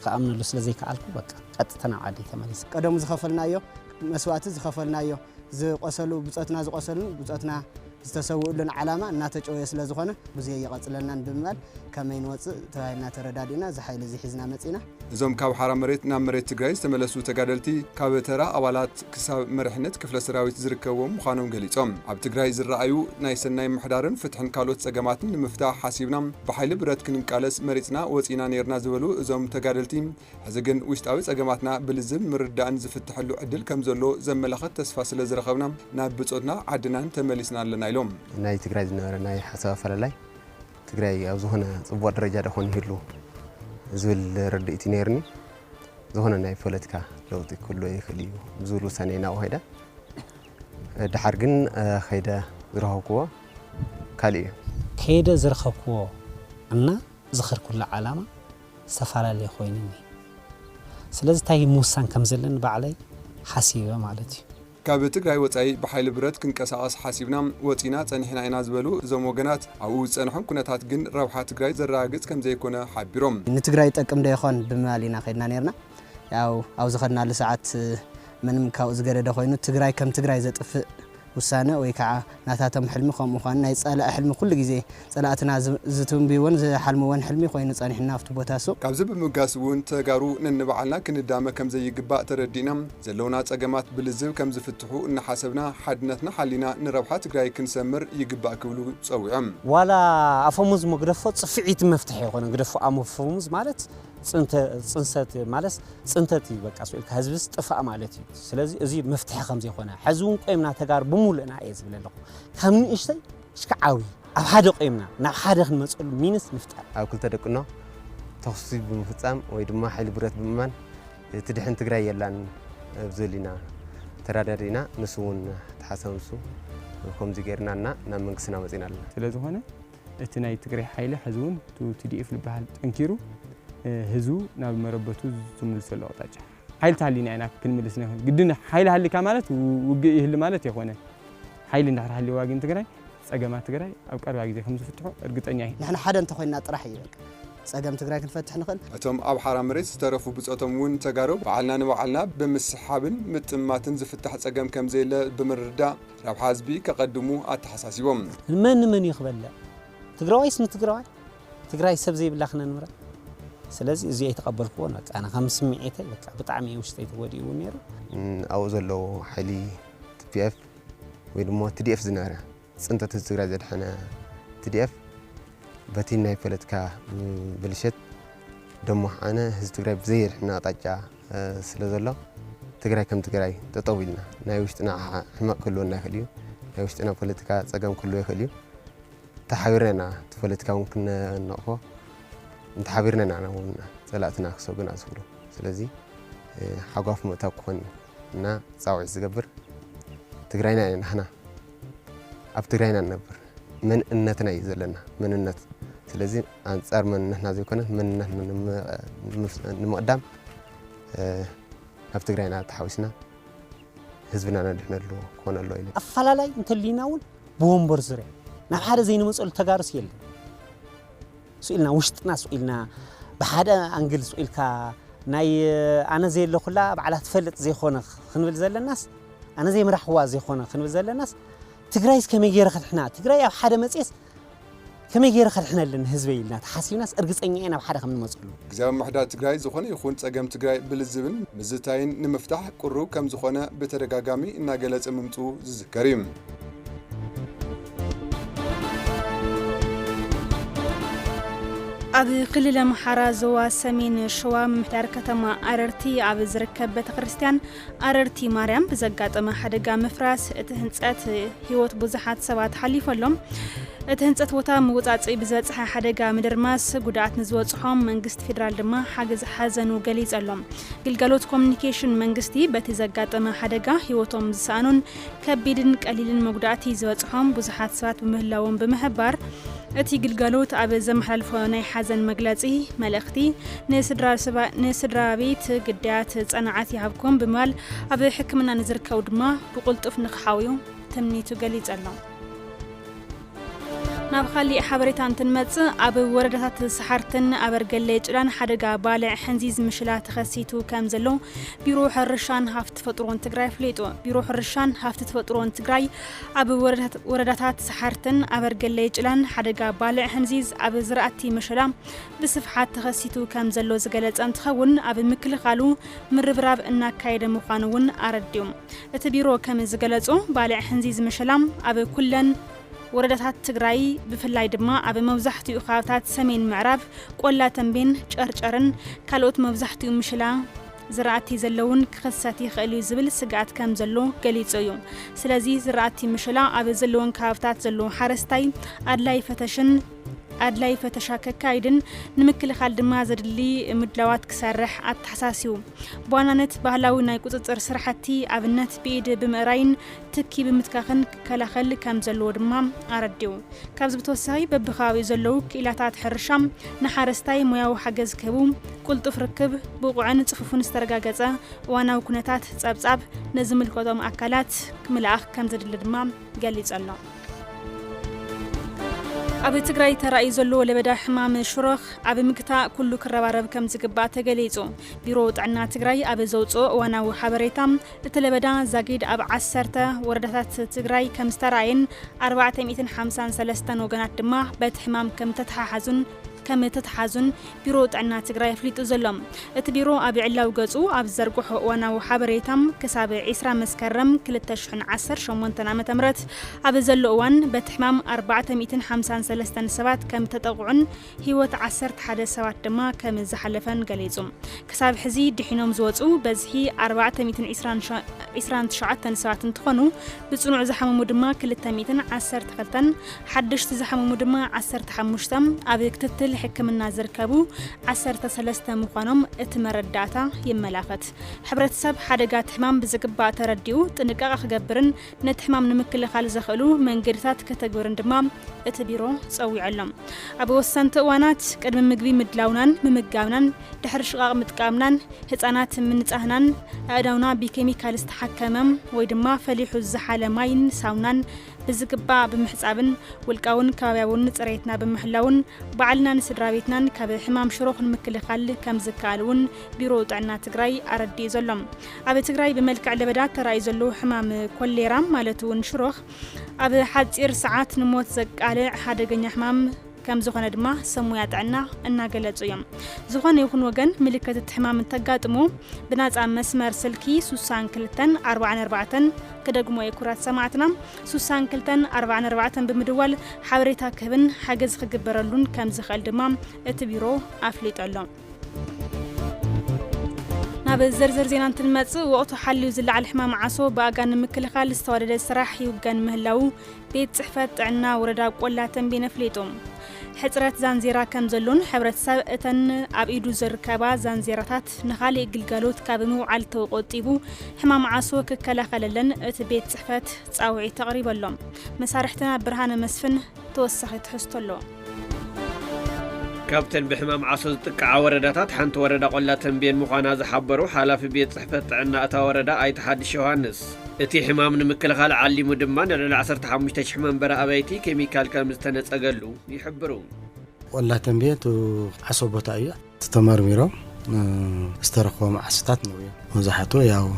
كأمن له سلازي كعلكو بقى قطتنا عادي تمارس قدم زخفلنايو مسوات زخفلنايو زقسلو بصاتنا زقسلن بصاتنا استسووا لنا علامة ناتج أو يسلا زخنة بزي يقتلنا بمال كمين وص تاينا تردادينا زحيل زي حزنا متينا زوم كاو حرام مريت نام مريت تجراي استملسوا تجادلتي كاو ترى أولاد كسب مرحنة كفل سراويت زركوهم خانون قليتهم عب تجراي زرعيو نايسناي محدارن فتحن كالوت سجماتن المفتاح حاسبنا بحيل برد كن كالس مريتنا وصينا نيرنا زولو زوم تجادلتي هزجن وشتاوي سجماتنا بالزم مردان زفتح له عدل كم زلو زم ملخت تسفاسل زرخونا نابتصودنا عدنا تملسنا لنا يلوم ناي تجراي زنار ناي حساب فللاي تجراي أوزو هنا صبوا درجة دخون هيلو زول رديتي نيرني زهنا ناي فلتكا لو تكله يخليه زولو سنينا وهيدا دحرجن خيدا زرهقوا كالي خيدا زرهقوا أنا زخر كل علامة سفارة اللي خويني سلز تاي موسان كم زلن بعلي حسيبة مالتي كاب تجراي وتعي بحيل برد كن كساس حاسبنا وتينا تنحنا عنا زبلو زوم وجنات عوز أنهم كنا تاتجن روحة تجراي زراعت كم زي كنا حبيرهم نتجراي تكم ده خان بمالينا خدنا نيرنا أو زخدنا لساعات من مكاوز جرده خوينو تجراي كم تجراي زت ውሳነ ወይ ከዓ ናታቶም ሕልሚ ከም ምዃኑ ናይ ጻላእ ሕልሚ ኩሉ ግዜ ጸላእትና ዝትንብይዎን ዝሓልምዎን ሕልሚ ኮይኑ ጸኒሕና ኣብቲ ቦታ ሱ ካብዚ ብምጋስ እውን ተጋሩ ነንበዓልና ክንዳመ ከም ዘይግባእ ተረዲና ዘለውና ጸገማት ብልዝብ ከም ዝፍትሑ እናሓሰብና ሓድነትና ሓሊና ንረብሓ ትግራይ ክንሰምር ይግባእ ክብሉ ጸዊዖም ዋላ ኣፈሙዝ መግደፎ ጽፍዒት መፍትሕ ይኾነ ግደፎ ኣፈሙዝ ማለት ጽንሰት ማለት ጽንተት ይበቃ ሶል ከህዝብስ ጥፋእ ማለት እዩ ስለዚ እዚ መፍትሕ ከም ዘይኾነ ሕዝውን ቆይምና ተጋር ብሙሉእና እየ ዝብል ኣለኹ ከም ንእሽተይ ሽከዓዊ ኣብ ሓደ ቆይምና ናብ ሓደ ክንመጽሉ ሚንስ ንፍጣር ኣብ ክልተ ደቅኖ ተኽሲ ብምፍጻም ወይ ድማ ሓይሊ ብረት ብምማን ትድሕን ትግራይ የላን ብዘሊና ተራዳዲና ንሱውን ተሓሰምሱ ከምዚ ጌርናና ናብ መንግስትና መጺና ኣለና ስለዝኾነ እቲ ናይ ትግራይ ሓይሊ ሕዝውን TDF ዝበሃል ጠንኪሩ ህዝቡ ናብ መረበቱ ዝምልሰሉ ኣቕጣጫ ሓይሊ ታሊና ኢና ክንምልስ ነን ግድን ሓይሊ ሃሊካ ማለት ውግእ ይህሊ ማለት ይኾነ ሓይሊ እንዳሕሊ ዋግን ትግራይ ጸገማት ትግራይ ኣብ ቀረባ ግዜ ከም ዝፍትሑ እርግጠኛ እየ ንሕና ሓደ እንተኮይና ጥራሕ እዩ በቃ ጸገም ትግራይ ክንፈትሕ ንኽእል እቶም ኣብ ሓራ መሬት ዝተረፉ ብጾቶም እውን ተጋሩ በዓልና ንበዓልና ብምስሓብን ምጥማትን ዝፍታሕ ጸገም ከም ዘየለ ብምርዳእ ረብሓ ህዝቢ ከቐድሙ ኣተሓሳሲቦም መን ይኽበለ ትግራዋይስ ንትግራዋይ ትግራይ ሰብ ዘይብላ ክነንብራ ስለዚ እዚ ኣይተቀበልኩዎ በቃ ኣነ ከም ስምዒተይ በቃ ብጣዕሚ ውሽጠይ ተወዲኡ ነይሩ ኣብኡ ዘለዎ ሓይሊ TPF ወይ ድማ TDF ዝነበረ ጽንተት ትግራይ ዘድሐነ TDF በቲ ናይ ፖለቲካ ብልሽት ደሞ ኣነ ህዝቢ ትግራይ ብዘይርሕና ኣቕጣጫ ስለ ዘሎ ትግራይ ከም ትግራይ ጠጠው ኢልና ናይ ውሽጥና ሕማቕ ክህልወና ይኽእል እዩ ናይ ውሽጥና ፖለቲካ ጸገም ክህልዎ ይኽእል እዩ ተሓቢርና እቲ ፖለቲካ እውን ክነቕፎ እንተሓቢርና ናውን ጸላእትና ክሰጉን ኣስብሎ ስለዚ ሓጓፍ ምእታው ክኾን እና ጻውዒት ዝገብር ትግራይና ንሕና ኣብ ትግራይና ነበር መንእነትና እዩ ዘለና መንነት ስለዚ አንጻር መንነትና ዘይኮነ መንነት ንምቕዳም ኣብ ትግራይና ተሓዊስና ህዝብና ነድሕነሉ ክኾን ኣሎ ኢለ ኣፈላላይ እንተሊና እውን ብወንበር ዙርያ ናብ ሓደ ዘይንመጸሉ ተጋርስ የለን سئلنا وشتنا سئلنا بحدا أنجل سئلك ناي أنا زي اللي خلا بعلها تفلت زي خونك خنبل زل الناس أنا زي مرحوا زي خونك خنبل زل الناس تجرايس كم يجير خلحنا تجراي أو حدا مسيس كم يجير خلحنا لنا هزبي لنا تحسي ناس أرجس أني أنا بحدا خم المسؤول زي ما حدا تجراي زخونة يخون تجمع تجراي بالزبن مزتين نمفتح كرو كم زخونة بترجعامي إن جلس أممتو كريم ኣብ ክልል ኣምሓራ ዞባ ሰሜን ሸዋ ምምሕዳር ከተማ ኣረርቲ ኣብ ዝርከብ ቤተ ክርስቲያን ኣረርቲ ማርያም ብዘጋጠመ ሓደጋ ምፍራስ እቲ ህንጸት ህይወት ብዙሓት ሰባት ሓሊፈሎም እቲ ህንጸት ቦታ ምውጻጽኢ ብዝበጽሐ ሓደጋ ምድርማስ ጉድኣት ንዝበጽሖም መንግስቲ ፌደራል ድማ ሓገዝ ሓዘኑ ገሊጸሎም ግልጋሎት ኮሙኒኬሽን መንግስቲ በቲ ዘጋጠመ ሓደጋ ህይወቶም ዝሰኣኑን ከቢድን ቀሊልን መጉዳእቲ ዝበጽሖም ብዙሓት ሰባት ብምህላዎም ብምሕባር እቲ ግልጋሎት ኣብ ዘመሓላልፎ ናይ ሓዘን መግለጺ መልእኽቲ ንስድራ ቤት ግዳያት ጸናዓት ይሃብኩም ብምባል ኣብ ሕክምና ንዝርከቡ ድማ ብቁልጡፍ ንኽሓውዩ ትምኒቱ ገሊጸሎም ናብ ካሊእ ሓበሬታ እንትንመጽእ ኣብ ወረዳታት ሰሓርትን ኣበርገሌ ጭላን ሓደጋ ባልዕ ሕንዚዝ ምሽላ ተኸሲቱ ከም ዘሎ ቢሮ ሕርሻን ሃፍቲ ተፈጥሮን ትግራይ ፍሊጡ ቢሮ ሕርሻን ሃፍቲ ተፈጥሮን ትግራይ ኣብ ወረዳታት ሰሓርትን ኣበርገሌ ጭላን ሓደጋ ባልዕ ሕንዚዝ ኣብ ዝራእቲ ምሽላ ብስፍሓት ተኸሲቱ ከም ዘሎ ዝገለጸ እንትኸውን ኣብ ምክልኻሉ ምርብራብ እናካየደ ምዃኑ እውን ኣረድዩ እቲ ቢሮ ከም ዝገለጹ ባልዕ ሕንዚዝ ምሽላ ኣብ ኩለን ወረዳታት ትግራይ ብፍላይ ድማ ኣብ መብዛሕትኡ ከባቢታት ሰሜን ምዕራብ ቆላ ተንቤን ጨርጨርን ካልኦት መብዛሕትኡ ምሽላ ዝራእቲ ዘለውን ክኸሰት ይኽእል እዩ ዝብል ስጋኣት ከም ዘሎ ገሊጹ እዩ ስለዚ ዝራእቲ ምሽላ ኣብ ዘለውን ከባቢታት ዘሎ ሓረስታይ ኣድላይ ፈተሻ ከካይድን ንምክልኻል ድማ ዘድሊ ምድላዋት ክሰርሕ ኣተሓሳሲቡ ብዋናነት ባህላዊ ናይ ቁፅጥር ስራሕቲ ኣብነት ብኢድ ብምእራይን ትኪ ብምትካኽን ክከላኸል ከም ዘለዎ ድማ ኣረዲዩ ካብዚ ብተወሳኺ በብኸባቢኡ ዘለዉ ክኢላታት ሕርሻ ንሓረስታይ ሞያዊ ሓገዝ ክህቡ ቁልጡፍ ርክብ ብቑዕን ጽፉፍን ዝተረጋገጸ እዋናዊ ኩነታት ጸብጻብ ነዝምልከቶም ኣካላት ክምልኣኽ ከም ዘድሊ ድማ ገሊጹ ኣሎ أبي تجري ترى يزلوا لبدا حمام شرخ أبي مقطع كله كربارب كم زقبات تجليزو بيروت عنا تجري أبي زوجو وأنا وحبريتام تلبدا زاجيد أب عسرته وردات تجري كم استراين 453 وجنات دماء بيت حمام كم تتحازن بيروت عنا تجري فليت زلم التبيرو أبي علا وجزء أب زرقح وأنا وحبريتام كسابع إسرا مسكرم كل التشحن 10 شمون تنام تمرت أبي زلوان بيت حمام 453 سبات كم تتوقعن هيوت 10 حدث سبات دماء كم زحلفن جليزم كساب حزي دحينهم زوجو بزهي 429 سبات تخونو بتصنع زحمة مدماء كل التميتن 10 خلتن حدش زحمة مدماء 10 حمشتم أبي كتتل حكمنا زركبو 10 مقانم اتمرداتا يملافت حبرت سب حدقات حمام بزقبا ترديو تنقاق خقبرن نت حمام نمكل خال زخلو من قرثات كتقورن دمام اتبيرو صوي علم أبو السنت وانات قدم مقبي مدلاونان ممقاونان دحر شقاق متقامنان هتانات من نتاهنان أدونا بكيميكال استحكمم ويدما فليحو الزحالة ماين ساونان بزقبا بمحصابن والقاون كابياون نصريتنا بمحلاون بعلنا نسدرابيتنا كاب حمام شروخ نمكل خال كم زكالون بيرو طعنا تግራይ أردي زلم أبي تግራይ بملكع لبدات تراي زلو حمام كوليرام مالتون شروخ أبي حاصير ساعات نموت زقاله حدغኛ حمام كم زخنا دما سمويات عنا እናገለጹ يم زخنا يكون وجن ملكة الحمام تقاطمو بناص مسمر سلكي 62 كدغمو يكرات سمعتنا 62 بمدول حبريتا كبن حجز خجبرلون كم زخال دما اتبيرو افليطلو ناب زرزر زينان تلمص وقت حلو زلع الحمام عصو باغان مكلخال استوردد سراح يوغان مهلاو بيت صحفت عنا وردا قلاتن بنفليتهم حصرت زانزيرا كم زلون حبرت سبتن ابيدو زركبا زانزيراتات نخالي غلغالوت كابمو علتو قطيبو حمام عصو ككلخللن ات بيت صحفت صاوعي تقريبا لهم مسارحتنا برهان مسفن توسخت حستلو كابتن بحمام عصو تقع ورداتات حنت وردا قلاتن بين مخانا زحبرو حلاف بيت صحفت عنا اتا وردا اي تحدي يوحنس اتي حمام نمكلخال علي مدمان ل 15 حمام برا ابيتي كيميكال كم استنصقلو يحبرو والله تنبيت عصو بوتايا تمرميرو استرخوا عصتات نويا وزحتو ياو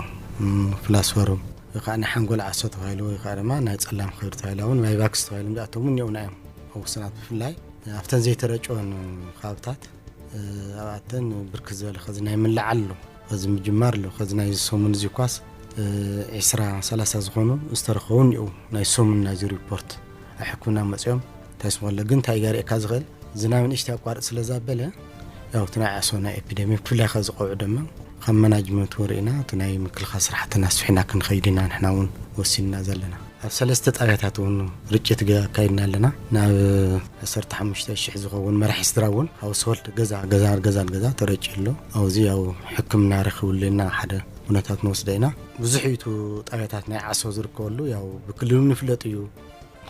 فلاسورو يقعنا حنقول عصو تايلو يقعنا ما نصلام خير تايلون ماي باكس تايلو داتو من يونايم او سنات بفلاي افتن زي ترچون خابتات اباتن بركزل خزناي من لعلو خزم جمارلو خزناي سومن زيكواس 30 زخونو استرخون يو ناي سومن ناي ريبورت احكونا مصيوم تاسمول لكن تايغاري كازغل زنامن اشتا قارص لزابله ያው ተናዓሶና ኤፒደሚክ ፍላይ خزقو ደማ ከም ማናጅመንት ወሪና ተናይ ምክል خسرحتنا ስፊና ክንኸይድና ንሕናውን ወሲና ዘለና ኣብ ሰለስተ ጣብያታቱን ርጭት ካይድና ኣለና ናብ 15000 ዝኸውን መራሒ ስድራውን ሃውስሆልድ ገዛ ተረጭሎ ኣብዚ ያው ሕክምና ረኽብልና ሓደ ሁነታት ንወስደና ብዙሕይቱ ጣብያታት ናይ ዓሶ ዝርከበሉ ያው ብክልሉ ንፍለጥ እዩ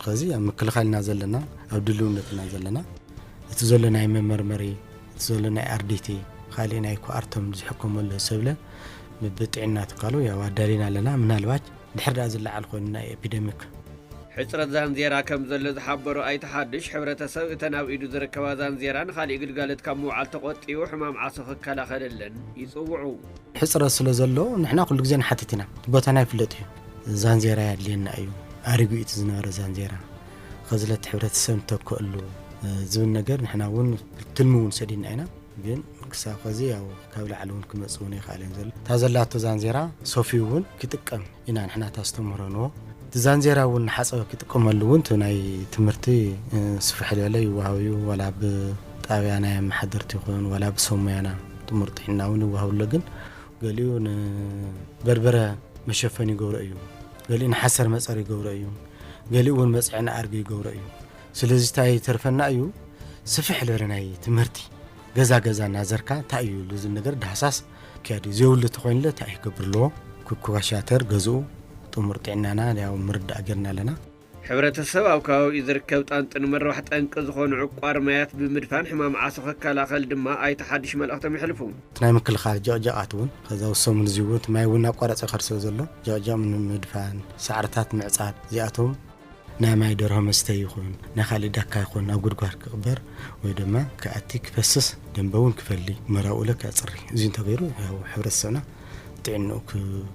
ከዚ ኣብ ምክልኻልና ዘለና ኣብ ድልውነትና ዘለና እቲ ዘለና መመርመሪ زولنا أرديتي خالينا يكو أرتم زحكم ولا سبلة مبتعنا تقالوا يا وادارينا لنا من الواج نحر أزل على خونا إبيديميك حصرة زانزيرا كم زل حبروا أي تحدش حبرة سوء تناو إيدو زركوا زانزيران خالي قالت كم على تقطي وحمام عصف كلا خللن يصوعوا حصرة سلزلو نحنا كل جزء حتتنا بوتنا فلتي زانزيرا لنا أيو أرجو يتزنار زانزيرا خزلت حبرة سوء تقولوا زون نجار نحنا ون تلمون سدين أنا بين كساقزي أو كابل علون كمسؤولين خالين زل تازلات زانزيرا صوفيون كتكم إن نحنا تستمرنوا زانزيرا ون حسب كتكم اللون تناي تمرتي سفح لي وهاوي ولا بتابعنا محضرتي خون ولا بسومينا تمرتينا ون وهاو لجن قاليون بربرة مشفني جورأيو قالين حسر مساري جورأيو قاليون مسعنا أرجي جورأيو سلازي تاي ترفنا أيو سفح لرناي تمرتي جزا نازركا تايو لازم نقدر دحساس كادي زول تخوين له تاي قبرلو كوكا شاتر جزو تمرتينا أنا لأو مرد أجرنا لنا حبرة السبب كاو يذكرت أنت نمر واحد أنقذ خون عقار مايات بمدفان حمام عاصفك كلا خلد ما أي تحدش مال أختم يحلفون تنايم كل خارج جاءتون كذا وصوم الزيوت ما يونا قارة آخر سوزله جاء من مدفان سعرتات معصار زياتهم ناماي درهم استيخون نخلي دكا يكون أقول كبر ويدما كأتيك فسس دنبون كفلي مراولة كأصري زين تغيروا هو حبر السنة تعينو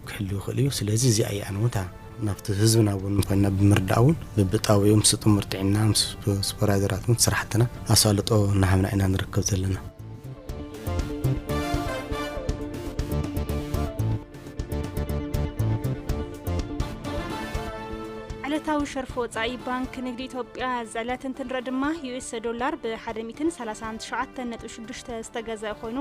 كحلو خليو سلازي زي أي أنوتا نفط حزبنا ونقلنا بمرداون ببطاويهم ستو مرتعنا سبرايدرات صراحتنا أصالطو نحمنا إنا نركب زلنا ዕለታዊ ሸርፎ ወጻኢ ባንክ ንግዲ ኢትዮጵያ ዝዕለት እንትንረድማ ዩኤስ ዶላር ብ137.6 ዝተገዘአ ኮይኑ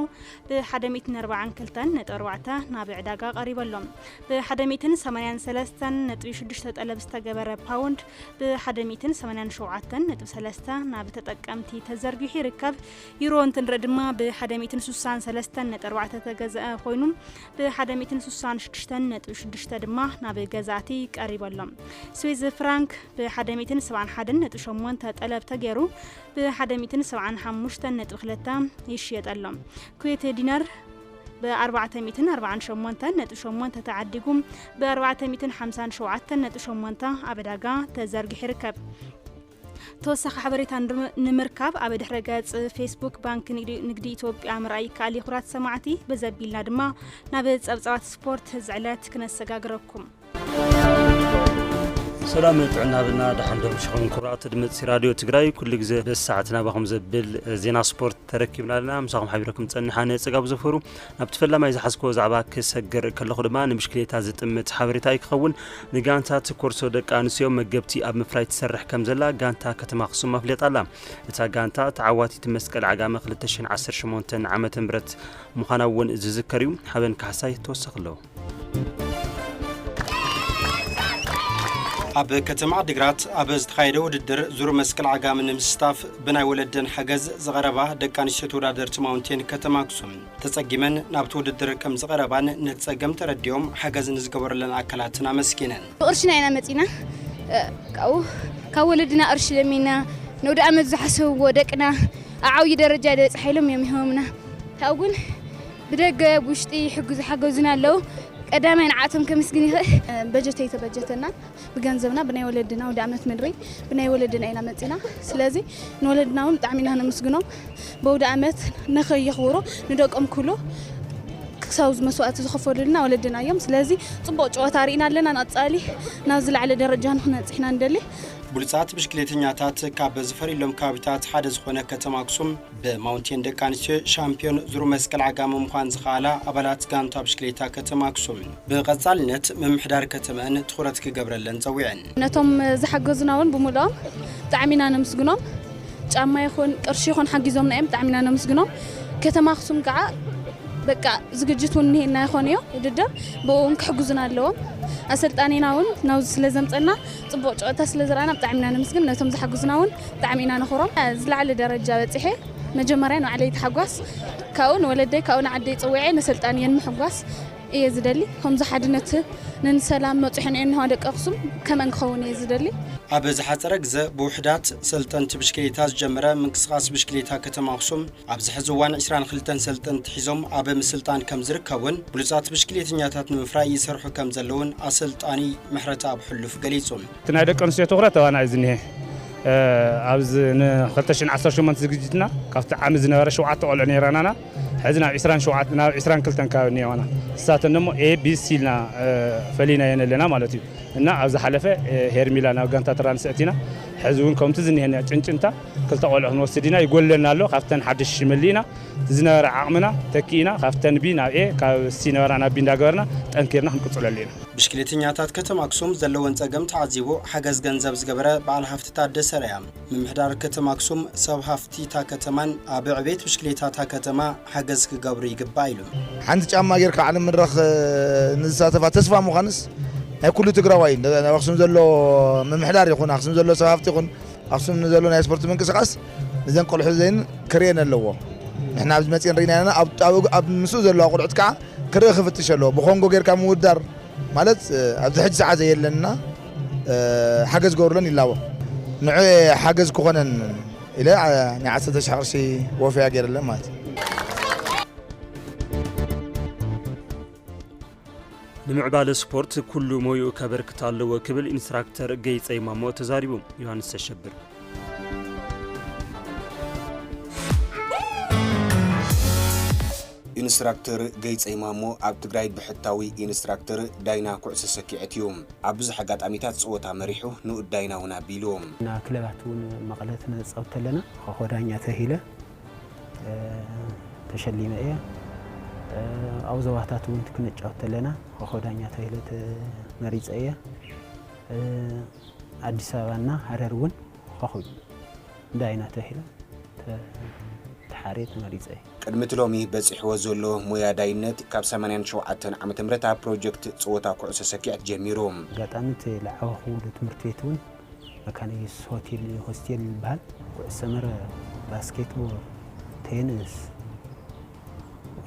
ብ142.4 ናብ ዕዳጋ ቀሪበሎም ብ183.6 ጠለብ ዝተገበረ ፓውንድ ብ187.3 ናብ ተጠቀምቲ ተዘርጊሑ ይርከብ ዩሮ እንትንረድማ ብ163.4 ተገዘአ ኮይኑ ብ166.6 ድማ ናብ ገዛእቲ ቀሪበሎም ስዊዝ فرانك ب171.8 طلب تغيرو ب175.3 يشيطلهم كويت دينار ب448.8 تعديكم ب457.8 ابداغا تزرغ يركب توسخ حبريت نمركب ابد حرقات فيسبوك بانك نقدي إثيوبيا مرأي كالي خرات سماعتي بزبيلنا دما نابد صبصات سبورت زعلات كنسغاغركم سلام طعنا بنا دحندهم شخون كرات دمت راديو تግራይ كل ግዜ በሰዓትና በخم ዘብል ዜና ስፖርት ተረኪብና ለና ምሳኹም ሓቢረኩም ጸንሓነ ጸጋብ ዘፈሩ ናብ ተፈላማይ ዝሓስኮ ዛዕባ ክሰገር ከለኹ ድማ ንምሽክሌታ ዝጥምት ሓበሬታ ይክኸውን ንጋንታ ትኮርሶ ደቂ ኣንስትዮ መገብቲ ኣብ ምፍራይ ትሰርሕ ከም ዘላ ጋንታ ከተማ ኣክሱም ኣፍለጣላ እታ ጋንታ ተዓዋቲት መስቀል ዓጋመ 2018 ዓመተ ምህረት ምዃና እውን ዝዝከር እዩ ሓበን ካሕሳይ ተወሰኽለው أب كتم عدقرات أبز تخيده وددر زور مسكل عقام نمستاف بناي ولدن حجز زغربا دكان الشتورة درت ماونتين كتم أقسم تسجمن نبتو وددر كم زغربان نتسجم ترديهم حجز نزجور لنا أكلاتنا مسكينا. أرشنا أنا متينا كولدنا أرش لمينا نود أمد زحسو ودكنا أعوي درجة حيلهم يومنا هقول بدك بوشتي حجزنا له قدامين عاتم كمسكين بجتي تبجتنا بجنزبنا بناي ولدنا ودعمت مدري بناي ولدنا إلى متنا سلازي نولدنا ودعمنا هنا مسجنهم بود عمت نخي يخورو ندق كله كساوز مسوات تخفر لنا ولدنا يوم سلازي طبق جواتارينا لنا نتصالي نازل على درجة هنا إحنا ندلي بوليسات بشكليتنياتات كابز فريلهم كابيتات حدث هنا كتم أقسم بماونتين دكانشة شامبيون زرو مسكال عقام مخان زخالة أبلات كانتا بشكليتا كتم أقسم بغزال نت ممحدار كتمان تخورتك قبر اللن زويعن نتهم زحقزناون بمولام تعمينا نمسجنهم جاما يخون قرشي يخون حقيزهم نايم تعمينا نمسجنهم كتم أقسم قاع بقى زججتون هنا يخونيو يددا بقوم كحجزنا اللهم أسلطانيناون ناوز سلازمطنا صبوق ጨዋታ ስለዘራና بتعمينا نمسجن نتهم زحقزناون تعمينا نخرم زلعل درجة بتصحي مجمرين وعلي تحقوس كون ولدي كون عدي صويعي نسلطانين محقوس إيه زدلي هم زحدنت ننسلام مطحن إنه هذا أقسم كمان خوني زدلي أبز حتركز بوحدات سلطنت بشكليتاز جمرة من قصاص بشكليتها كتم أقسم أبز حزوان 20 خلتن سلطنت حزم أب مسلطان كم زركون بلوزات بشكليتنياتات مفراي يسرحوا كم زلون أسلطاني محرتا بحلف قليصهم تنادق أنسية تغرى وانا عايزني أبز خلتشن 10 شمانت زجتنا كافت عامزنا ورا شوعات على رانانا حزنا 20 شوعاتنا 20 كلتن كاوني وانا ساتنمو اي بي سي لنا فلينا ينلنا مالتي እና ኣብዛ ሓለፈ ሄርሚላ ናብ ጋንታ ትራንስእቲና ሕዝውን ከምቲ ዝኒሄና ጭንጭንታ ክልተ ቆልዑ ንወስዲና ይጎለልና ኣሎ ካብተን ሓድሽ መሊና ዝነበረ ዓቕምና ተኪና ካብተን ቢ ናብ ኤ ካብ ሲ ነበራ ናብ ቢ እንዳገበርና ጠንኪርና ክንቅፅለሉ ኢና ብሽክሌተኛታት ከተማ ኣክሱም ዘለወን ፀገም ተዓዚቡ ሓገዝ ገንዘብ ዝገበረ በዓል ሃፍቲ ታደሰ ረያ ምምሕዳር ከተማ ኣክሱም ሰብ ሃፍቲ ታ ከተማን ኣብ ዕቤት ብሽክሌታታ ከተማ ሓገዝ ክገብሩ ይግባእ ኢሉ ሓንቲ ጫማ ጌርካ ዓለም መድረኽ ንዝሳተፋ ተስፋ ምዃንስ ናይ ኩሉ ትግራዋይ ኣክሱም ዘሎ ምምሕዳር ይኹን ኣክሱም ዘሎ ሰብ ሃፍቲ ይኹን ኣክሱም ዘሎ ናይ ስፖርት ምንቅስቃስ እዘን ቆልሑ ዘን ክርየን ኣለዎ ንሕና ኣብዚ መፅን ርኢና ኢና ኣብ ምስኡ ዘሎ ቆልዑት ከዓ ክርኢ ክፍትሽ ኣለዎ ብኮንጎ ጌርካ ምውዳር ማለት ኣብዚ ሕጂ ሰዓት የለና ሓገዝ ገብሩለን ኢላዎ ንዑ ሓገዝ ክኾነን ኢለ ናይ 10,000 ቅርሺ ወፍያ ገይረለን ማለት ንምዕባለ ስፖርት ኩሉ ሞዩ ከበርክት ኣለዎ ክብል ኢንስትራክተር ገይፀይ ማሞ ተዛሪቡ ዮሐንስ ተሸብር ኢንስትራክተር ገይፀይ ማሞ ኣብ ትግራይ ብሕታዊ ኢንስትራክተር ዳይና ኩዕሶ ሰኪዕት እዮም ኣብ ብዙሕ ኣጋጣሚታት ፀወታ መሪሑ ንኡድ ዳይና እውን ኣቢሎም ና ክለባት እውን መቐለት ነፃውት ኣለና ከኾዳኛ ተሂለ ተሸሊመ እየ ኣብ ዘዋታት እውን ክንጫወት ኣለና ከኾዳኛ ተሂለ መሪፀ እየ ኣዲስ ኣበባና ሃረር እውን ከኹ ዳይና ተሂለ ተሓሬት መሪፀ እየ ቅድሚ ሎሚ በፂሕዎ ዘሎ ሞያ ዳይነት ካብ 87 ዓመተ ምህረት ኣብ ፕሮጀክት ፀወታ ኩዕሶ ሰኪዕት ጀሚሮም ጋጣምት ለዓወኹ ትምህርት ቤት እውን መካኒስ ሆስቴል ይባሃል ኩዕሶ መረ ባስኬትቦል ቴኒስ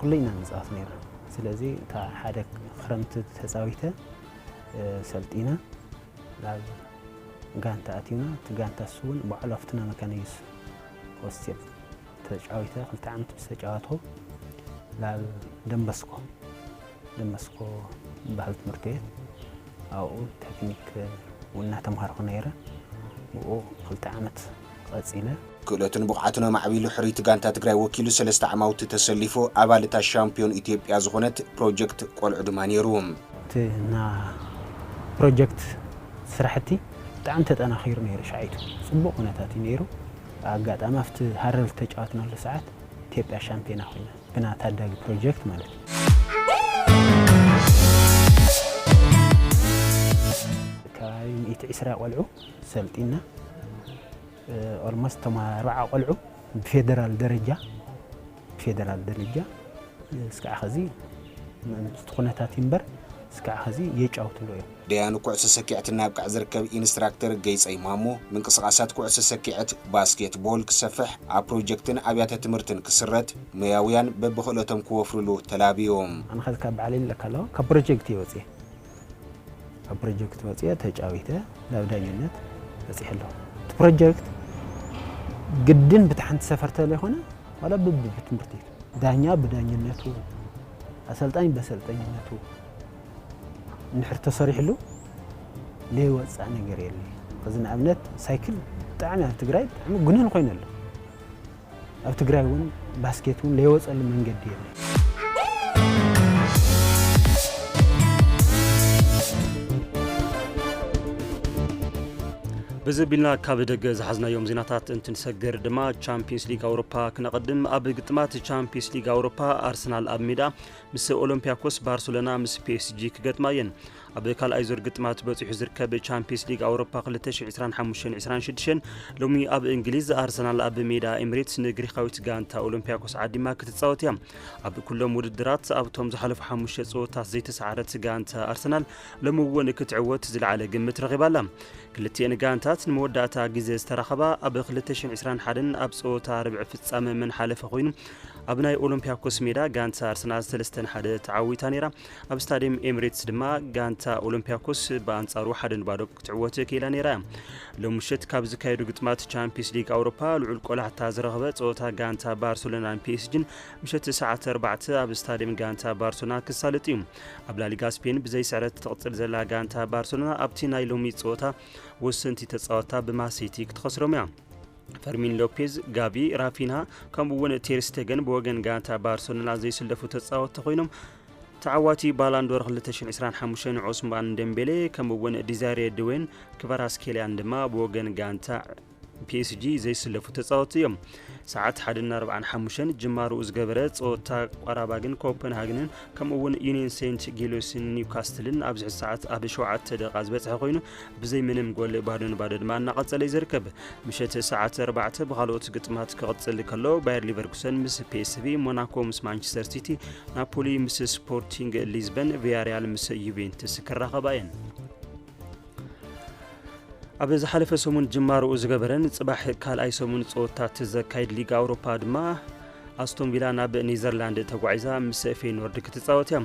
ኩለይና ንፃወት ነይራ ስለዚ እታ ሓደ ክረምቲ ተፃዊተ ሰልጢና ናብ ጋንታ ኣቲና ጋንታ እሱውን በዓሉ ኣፍትና መካኒስ ሆስቴል ተጫዊተ ክልተ ዓመት ተጫዋትኩ ናብ ደንበስኮ ባህል ትምህርት ቤት ኣብኡ ቴክኒክ ውና ተምሃርኩ ነይረ ብኡ ክልተ ዓመት ቀፂለ ክእለቱን ብቕዓቱን ማዕቢሉ ሕሩይ ጋንታ ትግራይ ወኪሉ 3 ዓመት ተሰሊፉ ኣባልታ ሻምፒዮን ኢትዮጵያ ዝኾነት ፕሮጀክት ቆልዑ ድማ ነይሩም ና ፕሮጀክት ስራሕቲ ብጣዕሚ ተጠናኺሩ ነይሩ ሻዒቱ ጽቡቕ ኩነታት ነይሩ አጋጣሚ አፍት ሃረር ተጫዋትናል ሰዓት ኢትዮጵያ ሻምፒዮና ሆይና ብና ታዳጊ ፕሮጀክት ማለት ካይ ኢትዕስራ ቆልዑ ሰልጢና ኦልሞስት ተማ 40 ቆልዑ በፌደራል ደረጃ እስከ አخذي ኩነታት ይንበር እስከ አخذي የጫውትሉ ዲያኑ ኩዕሶ ሰኪዕትና ኣብቃዕ ዝርከብ ኢንስትራክተር ገይፀይ ማሞ ምንቅስቃሳት ኩዕሶ ሰኪዕት ባስኬትቦል ክሰፍሕ ኣብ ፕሮጀክትን ኣብያተ ትምህርትን ክስረት ሙያውያን በብኽእለቶም ክወፍርሉ ተላቢዮም አንኸዝ ካብ ባዕለይ ለካለው ካብ ፕሮጀክት ይወፅየ ተጫዊተ ላብዳኝነት ወፅሕሎ ፕሮጀክት ግድን ብታሕንቲ ሰፈርተ ለይኾነ ወላ በትምህርት ዳኛ በዳኝነቱ አሰልጣኝ በሰልጣኝነቱ ንሕር ተሰሪሕሉ ለይወፃ ነገር የለ ከዝና ኣብነት ሳይክል ጣዕና ትግራይ ጣዕሙ ጉነን ኮይነሉ ኣብ ትግራይ እውን ባስኬት እውን ለይወፀሉ መንገዲ የለ بزبلنا كابدق زحزنا يوم زيناتات انت نسجر دما تشامبيونز ليغ اوروبا كنقدم اب قطمات تشامبيونز ليغ اوروبا ارسنال اب ميدا مس اولمبياكوس بارسلونا مس بي اس جي كغطماين اب كال ايزور قطمات بصح زركب تشامبيونز ليغ اوروبا 2025 لومي اب انجليز ارسنال اب ميدا اميريتس نغريخاويت غانتا اولمبياكوس عديما كتصاوتيا اب كلهم ودرات ابتوم زحلف 5 صوتات زي تسعرت غانتا ارسنال لمون كتعوت زلعله قمت رغبالا كلتين غانتات نموداتا غيزه استرخبا اب 2021 اب صوتا ربع فصامه من حلفه خوين ابناي اولمبياكوس ميدا غانتا ارسنال 3-1 تعويتا نيرا اب ستاديوم اميريتس دما غانتا اولمبياكوس بانصارو 1-0 كتعوت كيلا نيرا لمشت كابز كايدو غطمات تشامبيونز ليغ اوروبا لعل قلعتا زرخبه صوتا غانتا بارسلونا بي اس جي مشت ساعه 4 اب ستاديوم غانتا بارسلونا كسالتيم اب لا ليغا سبين بزي سعرت تقصل زلا غانتا بارسلونا ابتيناي لومي صوتا وسنتي تتصاوتا بماسيتي كتخسروميا فرمين لوبيز غابي رافينها كم بون تيرستيغن بوغن غانتا بارسلونا زي سلفو تتصاوت خوينم تعواتي بالاندور 2025 عثمان ديمبلي كم بون ديزاري دوين كفاراسكيليان دما بوغن غانتا بي اس جي زي سلفو تتصاوتيم ساعات 1:45 جمارو زغبره صوتا قراباغن كوبنهاجن كمون يونين سنت جيلوسن نيوكاستلن ابز ساعات اب 7 دقائق زبصح خوينو بزي منم جول بادن ما نقصل يزركب مشت ساعات 4 بغالوت غطمات كقصل كلو باير ليفركوسن مس بي اس في موناكو مس مانشستر سيتي نابولي مس سبورتينغ ليزبن فياريال مس يوفنتوس كراخباين أبز حلف سومن جمارو زغبرن صباح كال اي سومن صوتات تزكايد ليغ اوروبا دما ኣስቶን ቪላ ናብ ኔዘርላንድ ተጓዒዛ ምስ ፌይኖርድ ክትፃወት እያ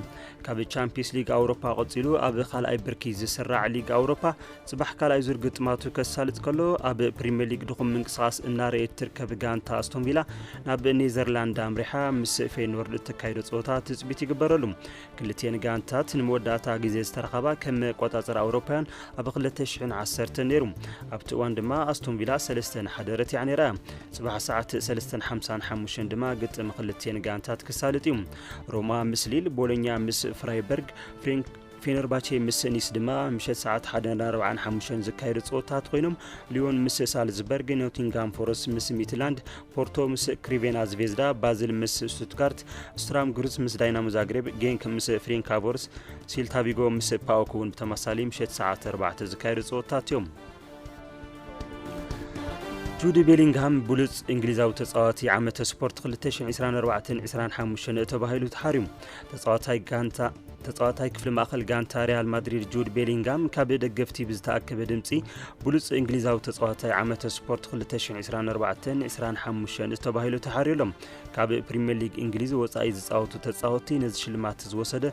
ካብ ቻምፒየንስ ሊግ ኣውሮፓ ቀፂሉ ኣብ ካልኣይ ብርኪ ዝስራዕ ሊግ ኣውሮፓ ጽባሕ ካልኣይ ዙር ግጥማቱ ከሳልጥ ከሎ ኣብ ፕሪምየር ሊግ ድኹም ምንቅስቓስ እናርአት ትርከብ ጋንታ ኣስቶን ቪላ ናብ ኔዘርላንድ ኣምሪሓ ምስ ፌይኖርድ ተካይዶ ፀወታ ትፅቢት ይግበረሉ ክልቲአን ጋንታት ንመወዳእታ ግዜ ዝተረኸባ ከም ቆፃፅር ኣውሮፓውያን ኣብ 2010 ነይሩ ኣብቲ እዋን ድማ ኣስቶን ቪላ 3-1 ረቲዓ ነይራ ጽባሕ ሰዓት 3:55 ድማ ግጥም ክልቲአን ጋንታት ክሳልጥ እዩ ሮማ ምስ ሊል ቦሎኛ ምስ ፍራይበርግ ፌነርባቼ ምስ ኒስ ድማ ምሸት ሰዓት 1:45 ዝካየዱ ፀወታት ኮይኖም ሊዮን ምስ ሳልዝበርግ ኖቲንጋም ፎረስት ምስ ሚትላንድ ፖርቶ ምስ ክሪቬና ዝቬዝዳ ባዝል ምስ ስቱትጋርት ስትራም ግሩዝ ምስ ዳይናሞ ዛግሬብ ጌንክ ምስ ፍሬንካቮርስ ሴልታ ቪጎ ምስ ፓኦክ እውን ብተመሳሳሊ ምሸት ሰዓት 4 ዝካየዱ ፀወታት እዮም ጁዲ ቤሊንግሃም ብሉጽ እንግሊዛዊ ተጻዋቲ ዓመተ ስፖርት 2024-25 ተባሂሉ ተሓሪሙ ተጻዋታይ ክፍሊ ማእከል ጋንታ ሪያል ማድሪድ ጁድ ቤሊንግሃም ካብ ደገፍቲ ብዝተኣከበ ድምጺ ብሉጽ እንግሊዛዊ ተጻዋታይ ዓመተ ስፖርት 2024-25 ተባሂሉ ተሓሪሎም ካብ ፕሪምየር ሊግ እንግሊዝ ወጻኢ ዝጻወቱ ተጻወቲ ነዚ ሽልማት ዝወሰደ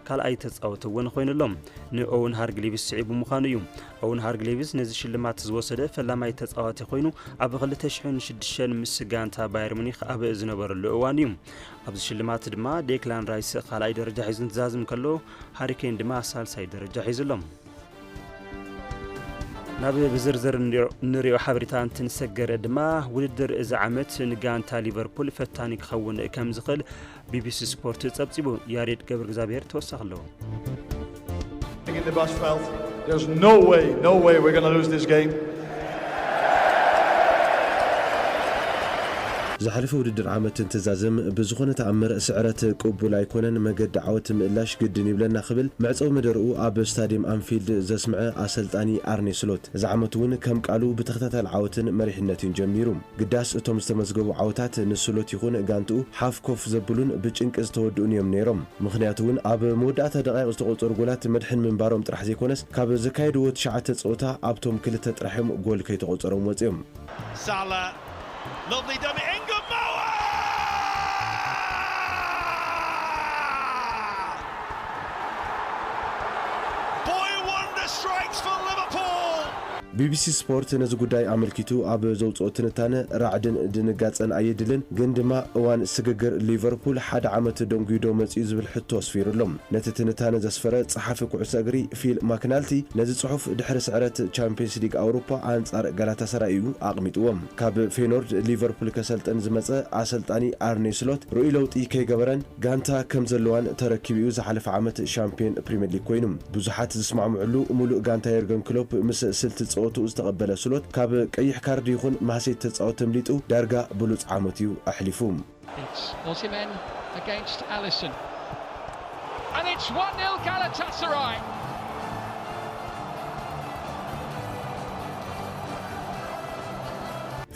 ካልኣይ ተጻወቲ እውን ኮይኑሎም ንኦውን ሃርግሊቪስ ስዒቡ ምዃኑ እዩ ኦውን ሃርግሊቪስ ነዚ ሽልማት ዝወሰደ ፈላማይ ተጻዋቲ ኮይኑ ኣብ 2006 ምስ ጋንታ ባየር ሙኒክ ኣብ ዝነበረሉ እዋን እዩ ኣብዚ ሽልማት ድማ ዴክላን ራይስ ካልኣይ ደረጃ ሒዙ እንትዛዝም ከሎ ሃሪኬን ድማ ሳልሳይ ደረጃ ሒዙሎም ናብ ብዝርዝር ንሪኦ ሓበሬታ እንትንሰገረ ድማ ውድድር እዚ ዓመት ንጋንታ ሊቨርፑል ፈታኒ ክኸውን ከም ዝኽእል ቢቢሲ ስፖርት ጸብጺቡ ያሬድ ገብረ እግዚአብሔር ተወሳኺ ኣለዎ There's no way we're going to lose this game. زحلف ውድድር ዓመት እንትዛዘም ብዝኾነ ተኣምር ስዕረት ቅቡል ኣይኮነን መገዲ ዓወት ምእላሽ ግድን ይብለና ክብል መዕፀው መደርኡ ኣብ ስታዲየም አንፊልድ ዘስምዐ ኣሰልጣኒ ኣርኔ ስሎት እዚ ዓመት እውን ከም ቃሉ ብተኸታታሊ ዓወትን መሪሕነትን ጀሚሩ ግዳስ እቶም ዝተመዝገቡ ዓወታት ንስሎት ይኹን ጋንትኡ ሓፍ ኮፍ ዘብሉን ብጭንቂ ዝተወድኡን እዮም ነይሮም ምክንያቱ እውን ኣብ መወዳእታ ደቂቕ ዝተቆፀሩ ጎላት መድሕን ምንባሮም ጥራሕ ዘይኮነስ ካብ ዘካየድዎ 9 ፀወታ ኣብቶም ክልተ ጥራሕዮም ጎል ከይተቆፀሮም ወፂኦም Salah lovely dummy Ingram Moa Boy wonder strikes for Liverpool ቢቢሲ ስፖርት ነዚ ጉዳይ ኣመልኪቱ ኣብ ዘውፅኦ ትንታነ ራዕድን ድንጋፀን ኣየድልን ግን ድማ እዋን ስግግር ሊቨርፑል ሓደ ዓመት ደንጉዶ መፅኡ ዝብል ሕቶ ኣስፊሩሎም ነቲ ትንታነ ዘስፈረ ጸሓፊ ኩዕሶ እግሪ ፊል ማክናልቲ ነዚ ጽሑፍ ድሕሪ ስዕረት ቻምፒየንስ ሊግ ኣውሮፓ ኣንጻር ጋላታሳራይ እዩ ኣቕሚጥዎም ካብ ፌኖርድ ሊቨርፑል ከሰልጠን ዝመፀ ኣሰልጣኒ ኣርኔ ስሎት ርኡይ ለውጢ ከይገበረን ጋንታ ከም ዘለዋን ተረኪቡ እዩ ዝሓለፈ ዓመት ሻምፒዮን ፕሪምየር ሊግ ኮይኑ ብዙሓት ዝስማዕምዕሉ ሙሉእ ጋንታ የርገን ክሎፕ ምስ ስልቲ ጸወቱ ዝተቀበለ ስሎት ካብ ቀይሕ ካርድ ይኹን ማህሴት ተጻወት ተምሊጡ ዳርጋ ብሉጽ ዓመት እዩ ኣሕሊፉ Osimhen against Alisson and it's 1-0 Galatasaray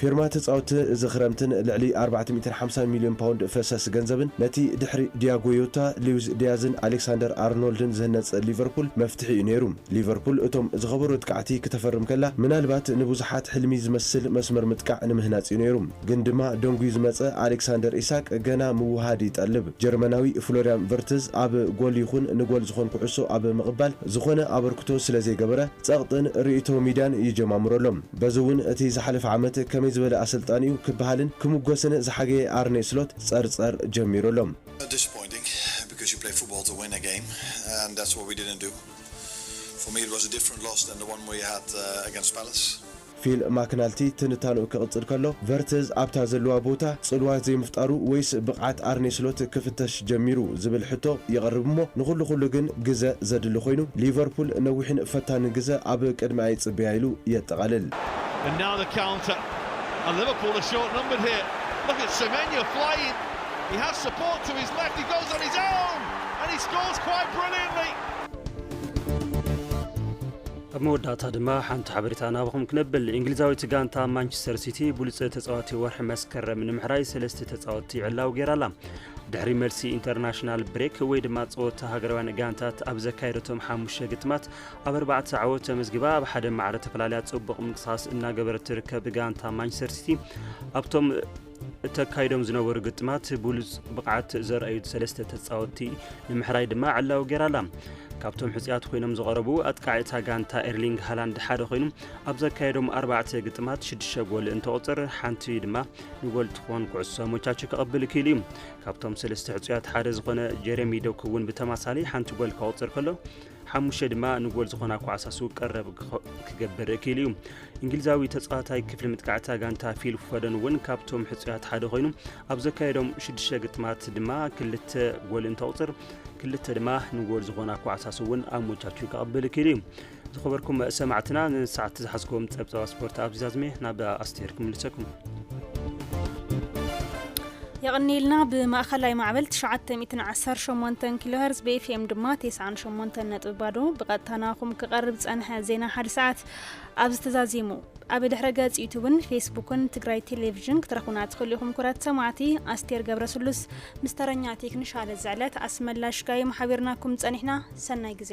ፊርማ ተጻወት ዝኽረምትን ልዕሊ 450 ሚሊዮን ፓውንድ ፈሰስ ገንዘብን ነቲ ድሕሪ ዲያጎ ዮታ ሉዊስ ዲያዝን ኣሌክሳንደር ኣርኖልድን ዝህነጽ ሊቨርፑል መፍትሒ እዩ ነይሩ ሊቨርፑል እቶም ዝኸበሩ ጥቃዕቲ ክተፈርም ከላ ምናልባት ንብዙሓት ሕልሚ ዝመስል መስመር ምጥቃዕ ንምህናጽ እዩ ነይሩ ግን ድማ ደንጉ ዝመጸ ኣሌክሳንደር ኢሳቅ ገና ምውሃድ ይጠልብ ጀርመናዊ ፍሎሪያን ቨርትዝ ኣብ ጎል ይኹን ንጎል ዝኾን ኩዕሶ ኣብ ምቕባል ዝኾነ ኣበርክቶ ስለ ዘይገበረ ጸቕጥን ርእይቶ ሚዳን ይጀማምረሎም በዚ እውን እቲ ዝሓለፈ ዓመት ዝበለ አሰልጣኒው ክባሃልን ክሙጎስነ ዝሓገየ አርኔ ስሎት ጸርጸር ጀሚሮሎም disappointing because you play football to win a game and that's what we didn't do for me it was a different loss than the one we had against Palace ፊል ማክናልቲ ትንታኑ ክቅጽል ከሎ ቨርትዝ ኣብታ ዘለዋ ቦታ ጽልዋ ዘይምፍጣሩ ወይስ ብቕዓት ኣርኔ ስሎት ክፍተሽ ጀሚሩ ዝብል ሕቶ ይቐርብሞ ንኹሉ ግን ግዘ ዘድሊ ኮይኑ ሊቨርፑል ነዊሕን ፈታንን ግዘ ኣብ ቅድሚ ኣይጽብያ ኢሉ የጠቓልል and now the counter and Liverpool are short-numbered here. Look at Semenyo flying. He has support to his left. He goes on his own and he scores quite brilliantly. መወዳእታ ድማ ሓንቲ ሓበሬታ ናብኹም ክነብል እንግሊዛዊት ጋንታ ማንቸስተር ሲቲ ብሉጽ ተጻዋቲ ወርሒ መስከረም ንምሕራይ 3 ተጻዋቲ ዕላው ጌራላ ድሕሪ መልሲ ኢንተርናሽናል ብሬክ ወይ ድማ ጸወታ ሃገራውያን ጋንታት ኣብ ዘካየደቶም 5 ግጥማት ኣብ 4 ዓወት ተመዝጊባ ኣብ ሓደ ማዕረ ተፈላለያ ጽቡቕ ምንቅስቓስ እናገበረት ትርከብ ጋንታ ማንቸስተር ሲቲ ኣብቶም ተካይዶም ዝነበሩ ግጥማት ብሉጽ ብቕዓት ዘርአዩ ሰለስተ ተጻወቲ ንምሕራይ ድማ ዓላው ገይራላ ካብቶም ሕጽያት ኮይኖም ዝቐረቡ ኣጥቃዕታ ጋንታ ኤርሊንግ ሃላንድ ሓደ ኮይኑ ኣብ ዘካየዶም 4 ግጥማት 6 ጎል እንተቆጽር ሓንቲ ድማ ንጎል ትኾን ኩዕሶ ሞቻቹ ከቐብል ክኢሉ እዩ ካብቶም ሰለስተ ሕጽያት ሓደ ዝኾነ ጀሬሚ ዶክውን ብተማሳሊ ሓንቲ ጎል ከቆጽር ከሎ ሓሙሽተ ድማ ንጎል ዝኾና ኳሳሱ ቀረብ ክገብር ክኢሉ እዩ እንግሊዛዊ ተጻዋታይ ክፍሊ ምጥቃዕታ ጋንታ ፊል ፎደን እውን ካብቶም ሕጽያት ሓደ ኮይኑ ኣብ ዘካየዶም 6 ግጥማት ድማ 2 ጎል እንተቆጽር ክልተ ድማ ንጎል ዝኾና ኳሳሱ እውን ኣብ ሞቻቹ ከቐብል ክኢሉ እዩ ዝኸበርኩም ሰማዕትና ንሰዓት ዝሓዝኩም ጸብጻባ ስፖርት ኣብ ዚዛዝሜ ናብ ኣስቴር ክምልሰኩም يغنيلنا بمأخلاي معبل 918 كيلو هرتز بي اف ام دما 98 نطب بادو بقطناكم كقرب صنحه زينا حد ساعات ابز تزازيمو اب دحر ገጽ ዩቲዩብን ፌስቡክን ትግራይ ቴሌቪዥን ክትረኹና ትኽእሉኹም ኩራት ሰማዕቲ ኣስቴር ገብረስሉስ ምስተረኛ ቴክኒሻል ዘዕለት ኣስመላሽ ጋይ ማሕበርናኩም ጸኒሕና ሰናይ ግዜ